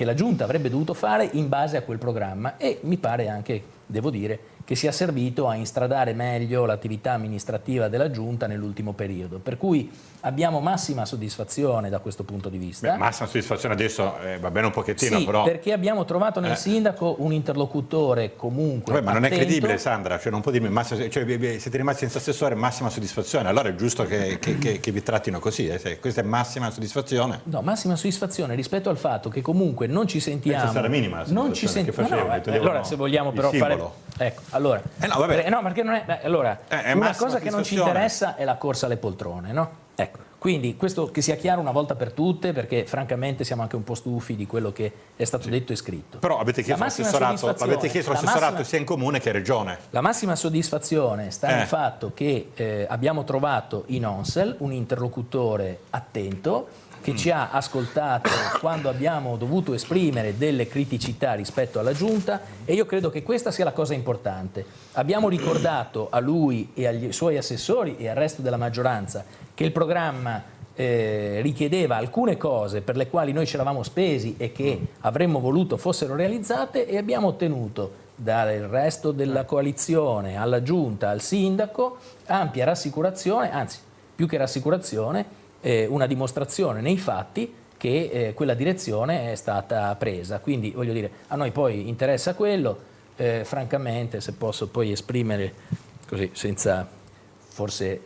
la giunta avrebbe dovuto fare in base a quel programma, e mi pare anche, devo dire, che sia servito a instradare meglio l'attività amministrativa della giunta nell'ultimo periodo, per cui abbiamo massima soddisfazione da questo punto di vista. Beh, massima soddisfazione adesso va bene un pochettino, sì, però... perché abbiamo trovato nel sindaco un interlocutore comunque ma non è attento. credibile, Sandra, cioè non può dirmi siete rimasti senza assessore, massima soddisfazione, allora è giusto che vi trattino così, questa è massima soddisfazione. No, massima soddisfazione rispetto al fatto che comunque non ci sentiamo... Penso sarà minima la non ci soddisfazione, che facevano, allora se vogliamo però fare... Ecco, allora... no, perché non è... Allora, una cosa che non ci interessa è la corsa alle poltrone, no? Ecco, quindi questo che sia chiaro una volta per tutte, perché francamente siamo anche un po' stufi di quello che è stato detto e scritto. Però avete chiesto l'assessorato sia in comune che in regione. La massima soddisfazione sta nel fatto che abbiamo trovato in Onsel un interlocutore attento che ci ha ascoltato quando abbiamo dovuto esprimere delle criticità rispetto alla Giunta, e io credo che questa sia la cosa importante. Abbiamo ricordato a lui e agli suoi assessori e al resto della maggioranza che il programma richiedeva alcune cose per le quali noi ci eravamo spesi e che avremmo voluto fossero realizzate, e abbiamo ottenuto dal resto della coalizione, alla Giunta, al sindaco, ampia rassicurazione, anzi più che rassicurazione, una dimostrazione nei fatti che quella direzione è stata presa. Quindi voglio dire, a noi poi interessa quello, francamente, se posso poi esprimere così, senza, forse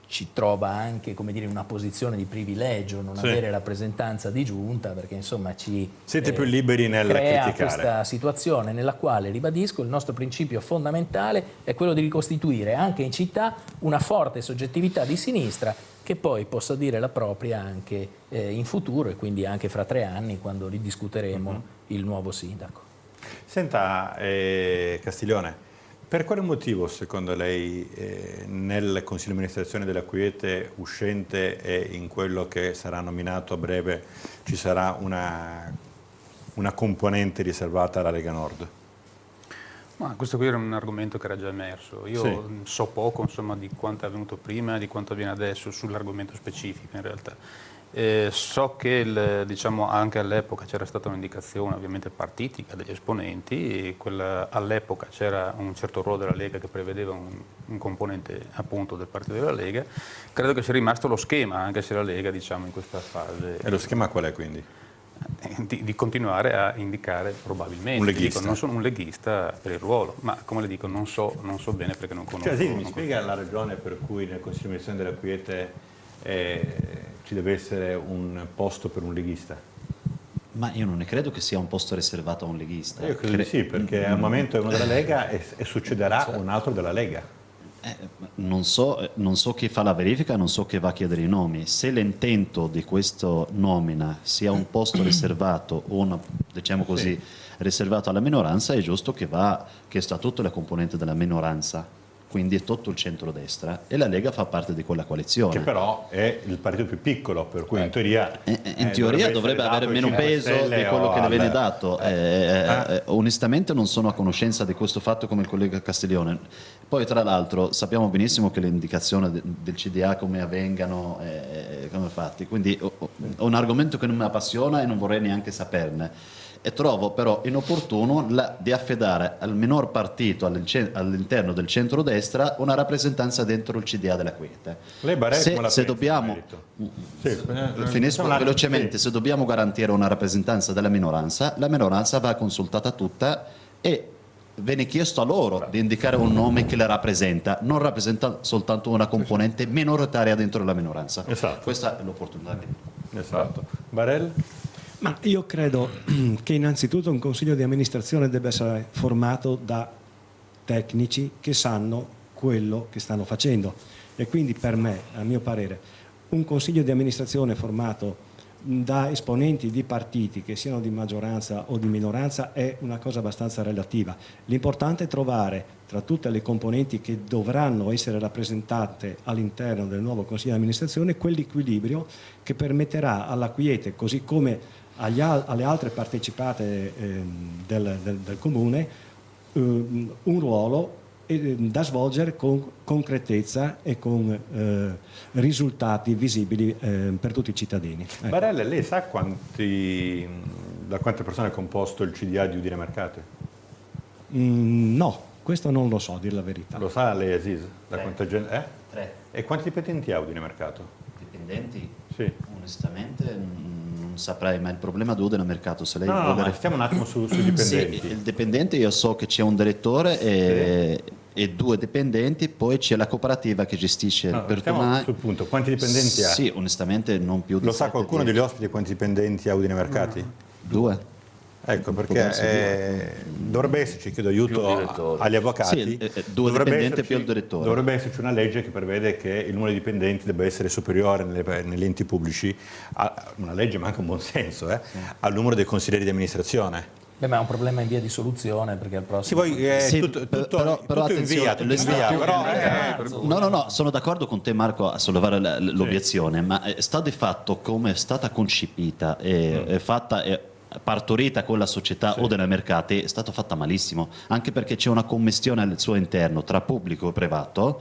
ci trova anche, come dire, in una posizione di privilegio non avere rappresentanza di giunta, perché insomma siete più liberi nel crea criticare questa situazione nella quale, ribadisco, il nostro principio fondamentale è quello di ricostituire anche in città una forte soggettività di sinistra che poi possa dire la propria anche in futuro, e quindi anche fra 3 anni quando ridiscuteremo il nuovo sindaco. Senta, Castiglione, per quale motivo secondo lei nel Consiglio di amministrazione della Quiete uscente e in quello che sarà nominato a breve ci sarà una componente riservata alla Lega Nord? Ma questo qui era un argomento che era già emerso. Io so poco, insomma, di quanto è avvenuto prima e di quanto avviene adesso sull'argomento specifico in realtà. So che diciamo, anche all'epoca c'era stata un'indicazione ovviamente partitica degli esponenti, e all'epoca c'era un certo ruolo della Lega che prevedeva un componente appunto del partito della Lega. Credo che sia rimasto lo schema, anche se la Lega, diciamo, in questa fase... E lo schema qual è quindi? Di continuare a indicare probabilmente. Un leghista. Dico, non sono un leghista per il ruolo, ma come le dico non so bene perché non conosco. Cioè, mi spiega la ragione per cui nel Consiglio di amministrazione della Quiete ci deve essere un posto per un leghista? Ma io non ne credo che sia un posto riservato a un leghista. Io credo di sì, perché al momento è uno della Lega e succederà un altro della Lega. Non so chi fa la verifica, non so chi va a chiedere i nomi. Se l'intento di questa nomina sia un posto riservato o diciamo così, riservato alla minoranza, è giusto che sta tutta la componente della minoranza, quindi è tutto il centrodestra, e la Lega fa parte di quella coalizione. Che però è il partito più piccolo, per cui in teoria... In teoria dovrebbe avere meno peso di quello che le viene dato. Onestamente non sono a conoscenza di questo fatto come il collega Castiglione. Poi tra l'altro sappiamo benissimo che le indicazioni del CDA come avvengano, come fatti, quindi è un argomento che non mi appassiona e non vorrei neanche saperne. E trovo però inopportuno di affidare al minor partito all'interno del centrodestra una rappresentanza dentro il CDA della Quiete. Lei se dobbiamo finisco velocemente, se dobbiamo garantire una rappresentanza della minoranza, la minoranza va consultata tutta e viene chiesto a loro di indicare un nome che la rappresenta, non rappresenta soltanto una componente minoritaria dentro la minoranza. Esatto. Questa è l'opportunità che... Esatto. Barel? Ma io credo che innanzitutto un consiglio di amministrazione debba essere formato da tecnici che sanno quello che stanno facendo, e quindi per me, a mio parere, un consiglio di amministrazione formato da esponenti di partiti che siano di maggioranza o di minoranza è una cosa abbastanza relativa. L'importante è trovare tra tutte le componenti che dovranno essere rappresentate all'interno del nuovo consiglio di amministrazione quell'equilibrio che permetterà alla Quiete, così come alle altre partecipate del comune un ruolo da svolgere con concretezza e con risultati visibili per tutti i cittadini. Ecco. Barella, lei sa da quante persone è composto il CDA di Udine Mercate? No, questo non lo so, a dire la verità. Lo sa lei, Aziz? Da quanta gente? 3 E quanti dipendenti ha Udine Mercato? dipendenti? Sì. Onestamente non saprei, ma il problema di Udine Mercato, se lei No, vuole... ma stiamo un attimo sui dipendenti. Sì, il dipendente, io so che c'è un direttore e 2 dipendenti, poi c'è la cooperativa che gestisce No, per stiamo domani. sul punto. Quanti dipendenti ha? Sì, onestamente non più di Lo sa 7, qualcuno 10. degli ospiti quanti dipendenti ha Udine Mercati? 2. Ecco, Può darsi perché dovrebbe esserci, chiedo aiuto Più direttori. agli avvocati, Sì, 2 dipendenti più il direttore. dovrebbe esserci una legge che prevede che il numero di dipendenti debba essere superiore negli enti pubblici, una legge ma anche un buon senso, al numero dei consiglieri di amministrazione. Beh, ma è un problema in via di soluzione, perché al prossimo... Però tutto in via, però No, sono d'accordo con te Marco a sollevare l'obiezione, ma sta di fatto come è stata concepita e fatta... partorita con la società o dei mercati, è stata fatta malissimo, anche perché c'è una commistione al suo interno tra pubblico e privato,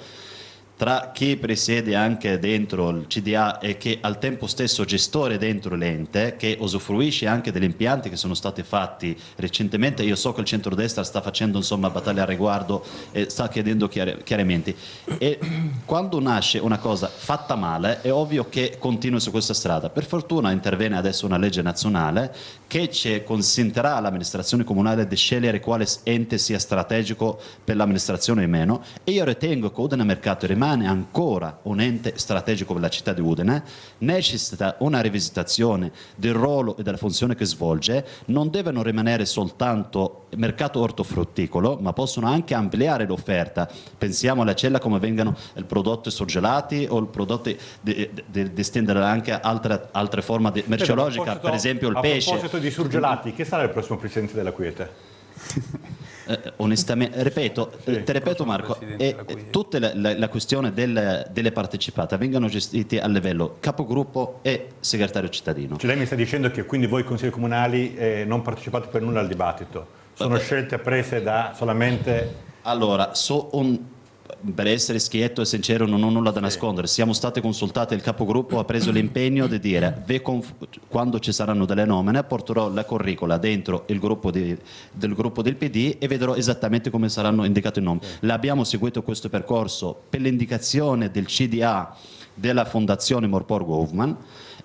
tra chi presiede anche dentro il CDA e che al tempo stesso gestore dentro l'ente, che usufruisce anche degli impianti che sono stati fatti recentemente. Io so che il centrodestra sta facendo battaglia al riguardo e sta chiedendo chiarimenti, e quando nasce una cosa fatta male è ovvio che continua su questa strada. Per fortuna interviene adesso una legge nazionale che ci consentirà all'amministrazione comunale di scegliere quale ente sia strategico per l'amministrazione o meno, e io ritengo che Udine Mercato rimane ancora un ente strategico per la città di Udine. Necessita una rivisitazione del ruolo e della funzione che svolge, non devono rimanere soltanto mercato ortofrutticolo, ma possono anche ampliare l'offerta. Pensiamo alla cella come vengano i prodotti surgelati o i prodotti di estendere anche altre forme di merceologica, per esempio il pesce. A proposito di surgelati, chi sarà il prossimo presidente della Quiete? Onestamente, ti ripeto Marco, tutta la questione delle partecipate vengono gestite a livello capogruppo e segretario cittadino. Cioè lei mi sta dicendo che quindi voi consiglieri comunali non partecipate per nulla al dibattito, sono scelte prese da solamente... Allora, per essere schietto e sincero, non ho nulla da nascondere. Siamo stati consultati, il capogruppo ha preso l'impegno di dire quando ci saranno delle nomine porterò la curricula dentro il gruppo del PD e vedrò esattamente come saranno indicati i nomi. L'abbiamo seguito questo percorso per l'indicazione del CDA della Fondazione Morpor Govman,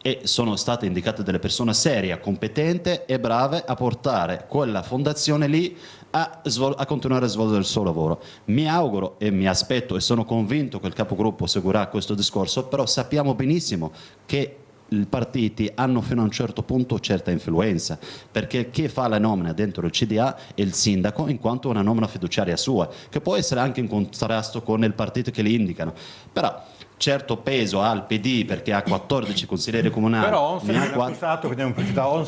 e sono state indicate delle persone serie, competenti e brave a portare quella fondazione lì a continuare a svolgere il suo lavoro. Mi auguro e mi aspetto e sono convinto che il capogruppo seguirà questo discorso, però sappiamo benissimo che i partiti hanno fino a un certo punto certa influenza, perché chi fa la nomina dentro il CDA è il sindaco, in quanto una nomina fiduciaria sua, che può essere anche in contrasto con il partito che li indicano, però certo peso ha il PD perché ha 14 consiglieri comunali. Però Onse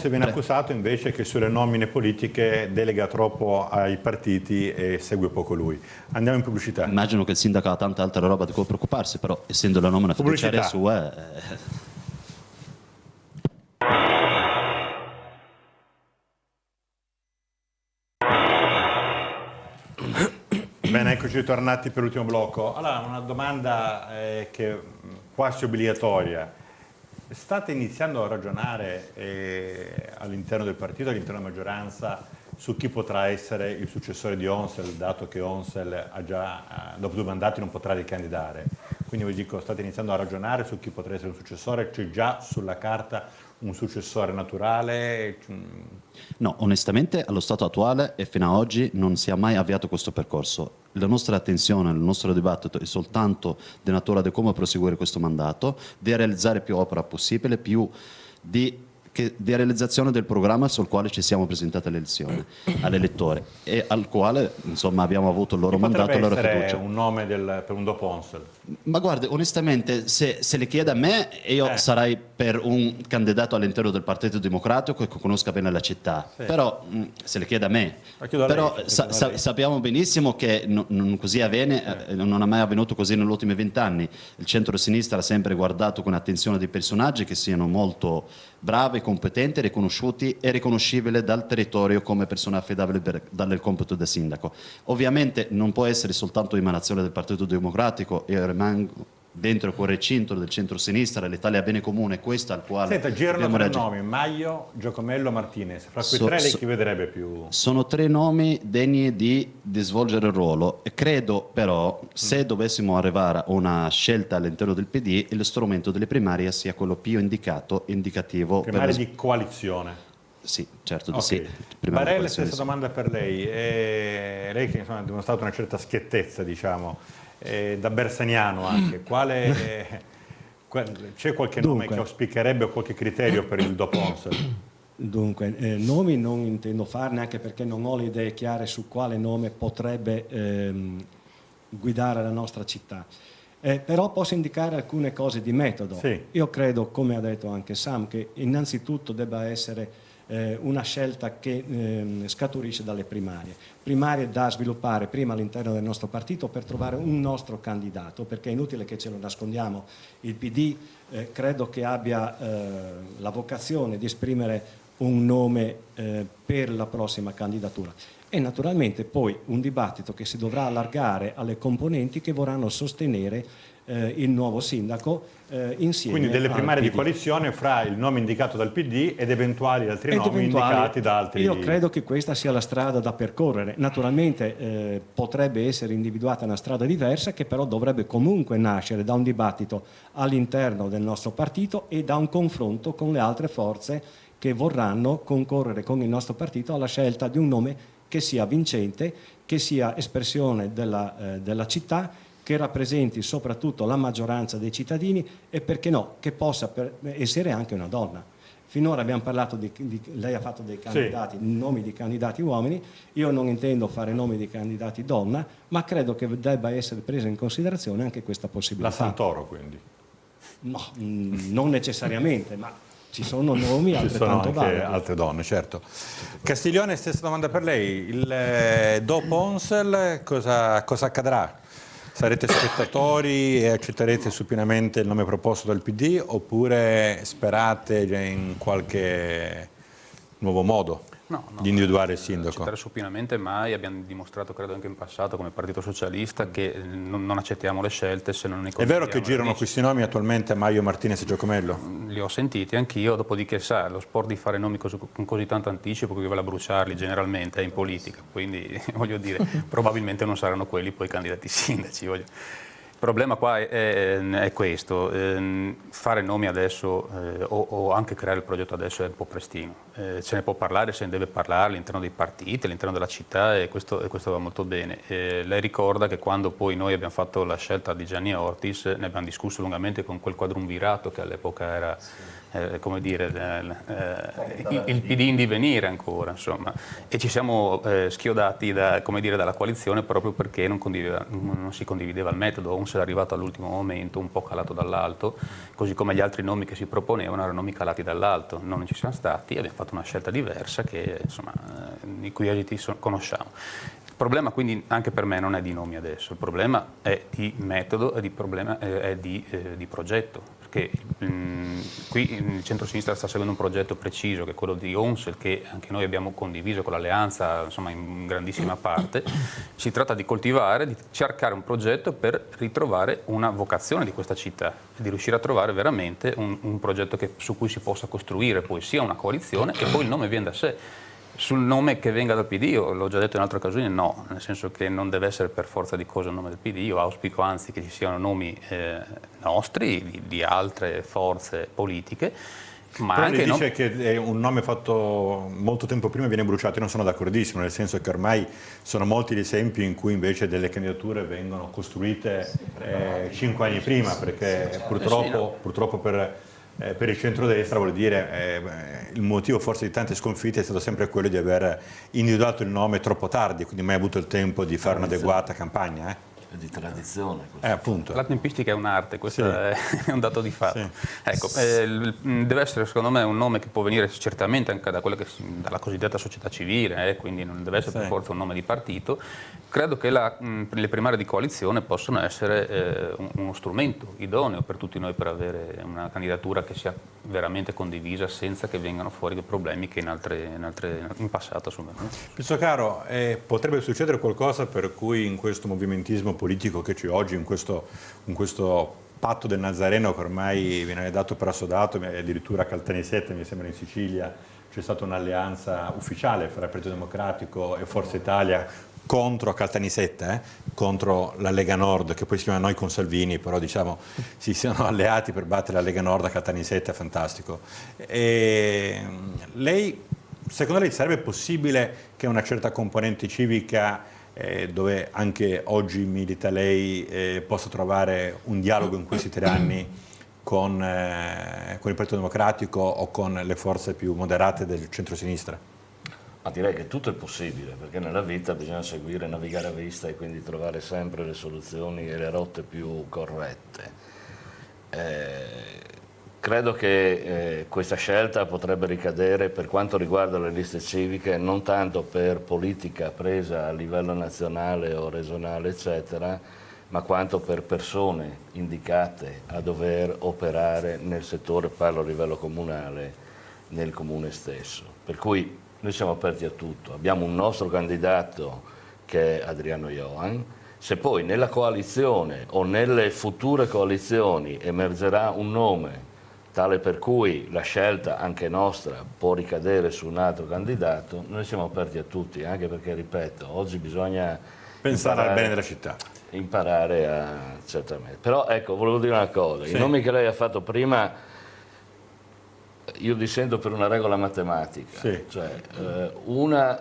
viene accusato invece che sulle nomine politiche delega troppo ai partiti e segue poco lui. Andiamo in pubblicità. Immagino che il sindaco ha tanta altra roba di cui preoccuparsi, però essendo la nomina fiduciaria sua... Bene, eccoci tornati per l'ultimo blocco. Allora, una domanda che è quasi obbligatoria. State iniziando a ragionare all'interno del partito, all'interno della maggioranza, su chi potrà essere il successore di Onsel, dato che Onsel dopo 2 mandati non potrà ricandidare. Quindi vi dico, state iniziando a ragionare su chi potrà essere un successore? C'è già sulla carta un successore naturale? No, onestamente allo stato attuale e fino ad oggi non si è mai avviato questo percorso. La nostra attenzione, il nostro dibattito è soltanto di natura di come proseguire questo mandato, di realizzare più opera possibile, più di realizzazione del programma sul quale ci siamo presentati all'elettore e al quale abbiamo avuto il loro mandato e la loro fiducia. Un nome per un dopo Onsel? Ma guardi, onestamente, se le chiede a me, io sarei per un candidato all'interno del Partito Democratico che conosca bene la città. Sì. Però se le chiede a me, sappiamo benissimo che così avviene, non è mai avvenuto così negli ultimi 20 anni. Il centro-sinistra ha sempre guardato con attenzione dei personaggi che siano molto bravi, competenti, riconosciuti e riconoscibili dal territorio come persona affidabile per dare il compito del sindaco. Ovviamente non può essere soltanto emanazione del Partito Democratico, e rimango dentro quel recinto del centro-sinistra, l'Italia bene comune, questo al quale... Senta, girano dobbiamo tre reagire. nomi, Maio, Giacomello, Martinez. Fra quei tre lei chi vedrebbe più? Sono tre nomi degni di svolgere il ruolo, e credo però se dovessimo arrivare a una scelta all'interno del PD, lo strumento delle primarie sia quello più indicativo. Primarie di coalizione. Sì, certo di Ok. sì. Barella, stessa domanda per lei. Lei che insomma, ha dimostrato una certa schiettezza, diciamo, da bersaniano anche. C'è qualche nome che auspicherebbe o qualche criterio per il dopo Onsel? Dunque, nomi non intendo farne, anche perché non ho le idee chiare su quale nome potrebbe guidare la nostra città. Però posso indicare alcune cose di metodo. Sì. Io credo, come ha detto anche Sam, che innanzitutto debba essere una scelta che scaturisce dalle primarie da sviluppare prima all'interno del nostro partito per trovare un nostro candidato, perché è inutile che ce lo nascondiamo. Il PD credo che abbia la vocazione di esprimere un nome per la prossima candidatura, e naturalmente poi un dibattito che si dovrà allargare alle componenti che vorranno sostenere il nuovo sindaco insieme. Quindi delle primarie al di PD. coalizione fra il nome indicato dal PD ed eventuali altri nomi indicati da altri. Io credo che questa sia la strada da percorrere. Naturalmente potrebbe essere individuata una strada diversa, che però dovrebbe comunque nascere da un dibattito all'interno del nostro partito e da un confronto con le altre forze che vorranno concorrere con il nostro partito alla scelta di un nome che sia vincente, che sia espressione della città, che rappresenti soprattutto la maggioranza dei cittadini e, perché no, che possa essere anche una donna. Finora abbiamo parlato lei ha fatto dei candidati, sì, nomi di candidati uomini. Io non intendo fare nomi di candidati donna, ma credo che debba essere presa in considerazione anche questa possibilità. La Santoro, quindi? No, non necessariamente, ma ci sono nomi altrettanto validi. Ci sono anche altre donne, certo. Castiglione, stessa domanda per lei. Il dopo Onsel cosa accadrà? Sarete spettatori e accetterete supinamente il nome proposto dal PD, oppure sperate in qualche nuovo modo di individuare il sindaco? Accettare supinamente mai. Abbiamo dimostrato, credo anche in passato, come Partito Socialista, che non accettiamo le scelte se non ne condividiamo. È vero che girano questi nomi attualmente, Maio, Martinez e Giacomello? Li ho sentiti anch'io, dopodiché sa, lo sport di fare nomi con così tanto anticipo che vale a bruciarli generalmente è in politica, quindi voglio dire, probabilmente non saranno quelli poi candidati sindaci. Il problema qua è questo, fare nomi adesso o anche creare il progetto adesso è un po' prestino. Se ne può parlare, se ne deve parlare all'interno dei partiti, all'interno della città, e questo va molto bene. Lei ricorda che quando poi noi abbiamo fatto la scelta di Gianni Ortis, ne abbiamo discusso lungamente con quel quadrumvirato che all'epoca era come dire, il PD in divenire ancora, insomma, e ci siamo schiodati dalla coalizione proprio perché non si condivideva il metodo. Onsel è arrivato all'ultimo momento, un po' calato dall'alto, così come gli altri nomi che si proponevano erano nomi calati dall'alto. Non ci siamo stati, abbiamo fatto una scelta diversa che, insomma, i cui esiti conosciamo. Il problema quindi anche per me non è di nomi adesso, il problema è di metodo, è di progetto. Perché qui il centro-sinistra sta seguendo un progetto preciso, che è quello di Onsel, che anche noi abbiamo condiviso con l'Alleanza, insomma, in grandissima parte. Si tratta di coltivare, di cercare un progetto per ritrovare una vocazione di questa città, di riuscire a trovare veramente un progetto su cui si possa costruire poi sia una coalizione e poi il nome viene da sé. Sul nome che venga dal PD, io l'ho già detto in altre occasioni, no, nel senso che non deve essere per forza di cose il nome del PD. Io auspico anzi che ci siano nomi nostri, di altre forze politiche, ma però anche dice che un nome fatto molto tempo prima viene bruciato. Io non sono d'accordissimo, nel senso che ormai sono molti gli esempi in cui invece delle candidature vengono costruite 5 anni prima, perché purtroppo per il centrodestra, vuol dire, il motivo forse di tante sconfitte è stato sempre quello di aver individuato il nome troppo tardi, quindi mai avuto il tempo di fare un'adeguata campagna. di tradizione. Appunto. La tempistica è un'arte, questo è un dato di fatto. Sì. Ecco, deve essere secondo me un nome che può venire certamente anche da dalla cosiddetta società civile, quindi non deve essere per forza un nome di partito. Credo che le primarie di coalizione possono essere uno strumento idoneo per tutti noi per avere una candidatura che sia veramente condivisa senza che vengano fuori dei problemi che in passato sono venuti. Pizzocaro, potrebbe succedere qualcosa per cui in questo movimentismo politico che c'è oggi, in questo patto del Nazareno che ormai viene dato per assodato, addirittura a Caltanissetta, mi sembra in Sicilia, c'è stata un'alleanza ufficiale fra il Partito Democratico e Forza Italia contro Caltanissetta, contro la Lega Nord, che poi si chiama Noi con Salvini, però diciamo si siano alleati per battere la Lega Nord a Caltanissetta, è fantastico. E lei, secondo lei sarebbe possibile che una certa componente civica, dove anche oggi milita lei, possa trovare un dialogo in questi 3 anni con il Partito Democratico o con le forze più moderate del centro-sinistra? Ma direi che tutto è possibile, perché nella vita bisogna seguire, navigare a vista e quindi trovare sempre le soluzioni e le rotte più corrette. Credo che questa scelta potrebbe ricadere, per quanto riguarda le liste civiche, non tanto per politica presa a livello nazionale o regionale, eccetera, ma quanto per persone indicate a dover operare nel settore, parlo a livello comunale, nel comune stesso. Per cui noi siamo aperti a tutto, abbiamo un nostro candidato che è Adriano Ioan. Se poi nella coalizione o nelle future coalizioni emergerà un nome tale per cui la scelta anche nostra può ricadere su un altro candidato, noi siamo aperti a tutti, anche perché, ripeto, oggi bisogna pensare al bene della città. Imparare a... certamente. Però ecco, volevo dire una cosa, i nomi che lei ha fatto prima, io dissento per una regola matematica, cioè una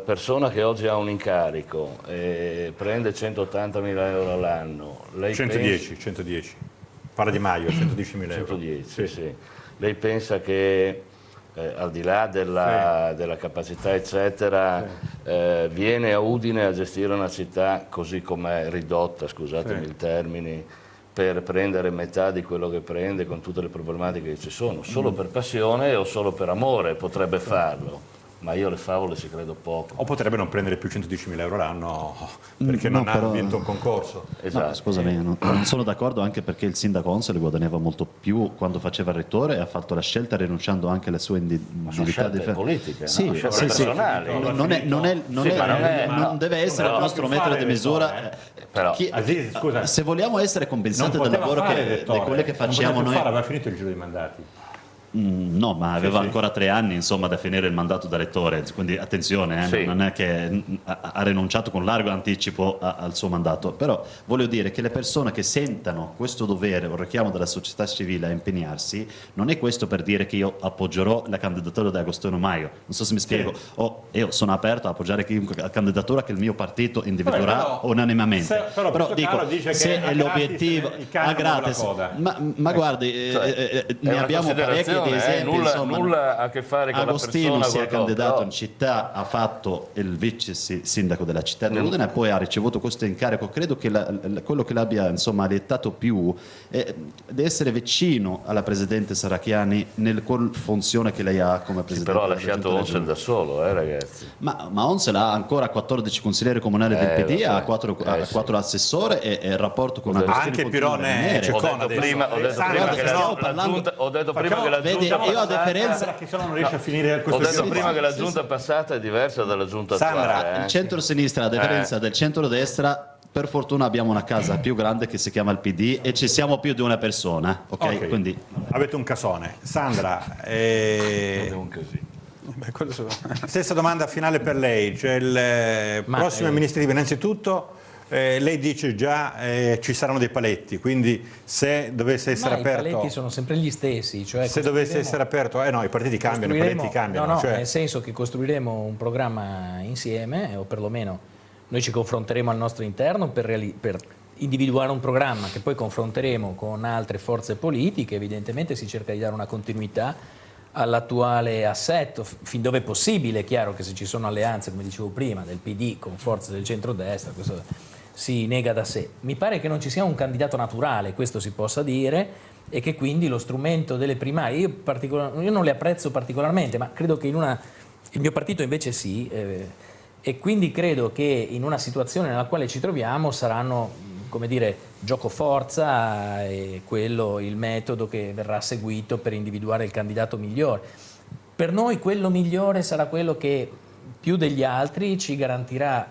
persona che oggi ha un incarico e prende 180.000 euro all'anno, lei 110, parla di Maio, 110.000 euro. 110, sì. Lei pensa che al di là della capacità eccetera, viene a Udine a gestire una città così com'è, ridotta, scusatemi il termine, per prendere metà di quello che prende con tutte le problematiche che ci sono, solo per passione o solo per amore potrebbe farlo, ma io le favole ci credo poco. O potrebbe non prendere più 110.000 euro l'anno perché non ha vinto un concorso. Esatto. No, scusami, non sono d'accordo, anche perché il sindaco Onsel guadagnava molto più quando faceva il rettore e ha fatto la scelta rinunciando anche alle sue individualità di politiche, sì, no? sì, personali. Non deve essere il nostro metro di misura. Però, Aziz, scusa, se vogliamo essere compensati del lavoro di quello che facciamo noi, aveva finito il giro dei mandati. No, ma aveva ancora 3 anni insomma da finire il mandato da rettore, quindi attenzione, non è che ha rinunciato con largo anticipo al suo mandato, però voglio dire che le persone che sentano questo dovere, un richiamo della società civile a impegnarsi, non è questo per dire che io appoggerò la candidatura di Agostino Maio, non so se mi spiego, io sono aperto a appoggiare la candidatura che il mio partito individuerà unanimemente, però dico, dice se che è l'obiettivo a gratis, ma guardi, ne abbiamo parecchi di esempi, nulla a che fare con Agostino la persona, si è candidato in città, ha fatto il vice sindaco della città di Udine e poi ha ricevuto questo incarico. Credo che quello che l'abbia insomma allietato più è di essere vicino alla presidente Serracchiani nella funzione che lei ha come presidente. Però ha lasciato Onsel da solo, ragazzi. Ma Onsel ha ancora 14 consiglieri comunali del PD, ha 4 assessori e il rapporto con anche Pirone e ho detto prima che la giunta io a differenza che se no non riesce a finire questo. Ho detto prima che la giunta passata è diversa dalla giunta attuale. Il centro-sinistra, a differenza del centro-destra, per fortuna abbiamo una casa più grande che si chiama il PD e ci siamo più di una persona, ok? Quindi avete un casone. Sandra, un casino. stessa domanda finale per lei, cioè il prossimo amministrativo innanzitutto. Lei dice già ci saranno dei paletti, quindi se dovesse essere aperto... I paletti sono sempre gli stessi. Cioè se dovesse essere aperto... no, i partiti cambiano, i paletti cambiano. No, nel senso che costruiremo un programma insieme, o perlomeno noi ci confronteremo al nostro interno per individuare un programma che poi confronteremo con altre forze politiche. Evidentemente si cerca di dare una continuità all'attuale assetto, fin dove è possibile. È chiaro che se ci sono alleanze, come dicevo prima, del PD con forze del centrodestra, questo si nega da sé. Mi pare che non ci sia un candidato naturale, questo si possa dire, e che quindi lo strumento delle primarie, io non le apprezzo particolarmente, ma credo che il mio partito invece sì, e quindi credo che in una situazione nella quale ci troviamo saranno, come dire, gioco forza e quello il metodo che verrà seguito per individuare il candidato migliore. Per noi quello migliore sarà quello che più degli altri ci garantirà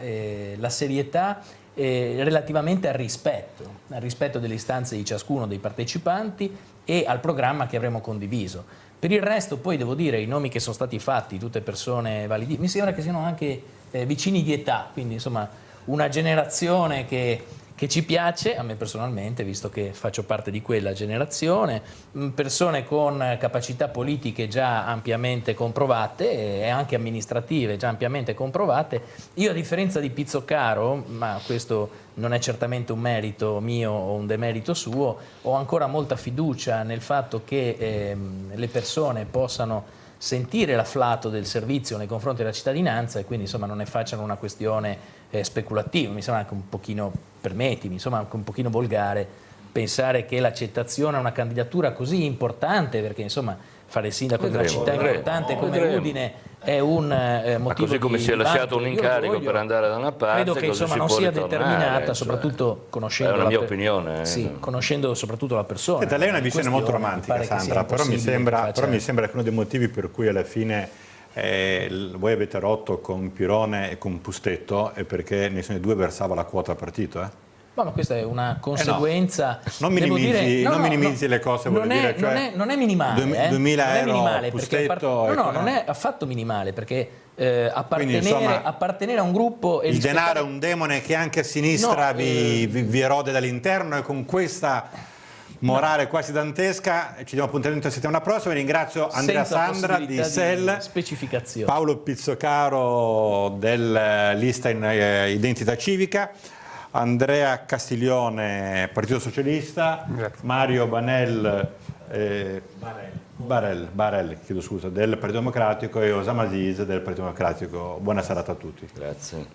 la serietà relativamente al rispetto delle istanze di ciascuno dei partecipanti e al programma che avremo condiviso. Per il resto poi devo dire i nomi che sono stati fatti, tutte persone validi, mi sembra che siano anche vicini di età, quindi insomma una generazione che ci piace, a me personalmente, visto che faccio parte di quella generazione, persone con capacità politiche già ampiamente comprovate e anche amministrative già ampiamente comprovate. Io, a differenza di Pizzoccaro, ma questo non è certamente un merito mio o un demerito suo, ho ancora molta fiducia nel fatto che le persone possano sentire l'afflato del servizio nei confronti della cittadinanza e quindi insomma non ne facciano una questione speculativa. Mi sembra anche un pochino, permettimi, insomma anche un pochino volgare pensare che l'accettazione a una candidatura così importante, perché insomma fare il sindaco di una città importante come Udine è un motivo così come di si è lasciato un vanto, incarico per andare da una parte, credo che così insomma si non può sia ritornare, determinata, cioè, soprattutto conoscendo è una mia opinione. Sì, conoscendo soprattutto la persona. Senta, lei ha una visione molto romantica, Sandra, però mi sembra che uno dei motivi per cui alla fine voi avete rotto con Pirone e con Pustetto è perché nessuno dei due versava la quota al partito, Ma questa è una conseguenza. Non minimizzi le cose, non è minimale. 2000 non è minimale Pustetto, non è affatto minimale, perché appartenere a un gruppo e il denaro è un demone che anche a sinistra vi erode dall'interno, e con questa morale quasi dantesca ci diamo appuntamento la settimana prossima. Ringrazio Andrea Sandra di SEL, Paolo Pizzoccaro del lista in identità civica, Andrea Castiglione, Partito Socialista, grazie. Mario Barel, chiedo scusa, del Partito Democratico, e Osama Aziz del Partito Democratico. Buona serata a tutti. Grazie.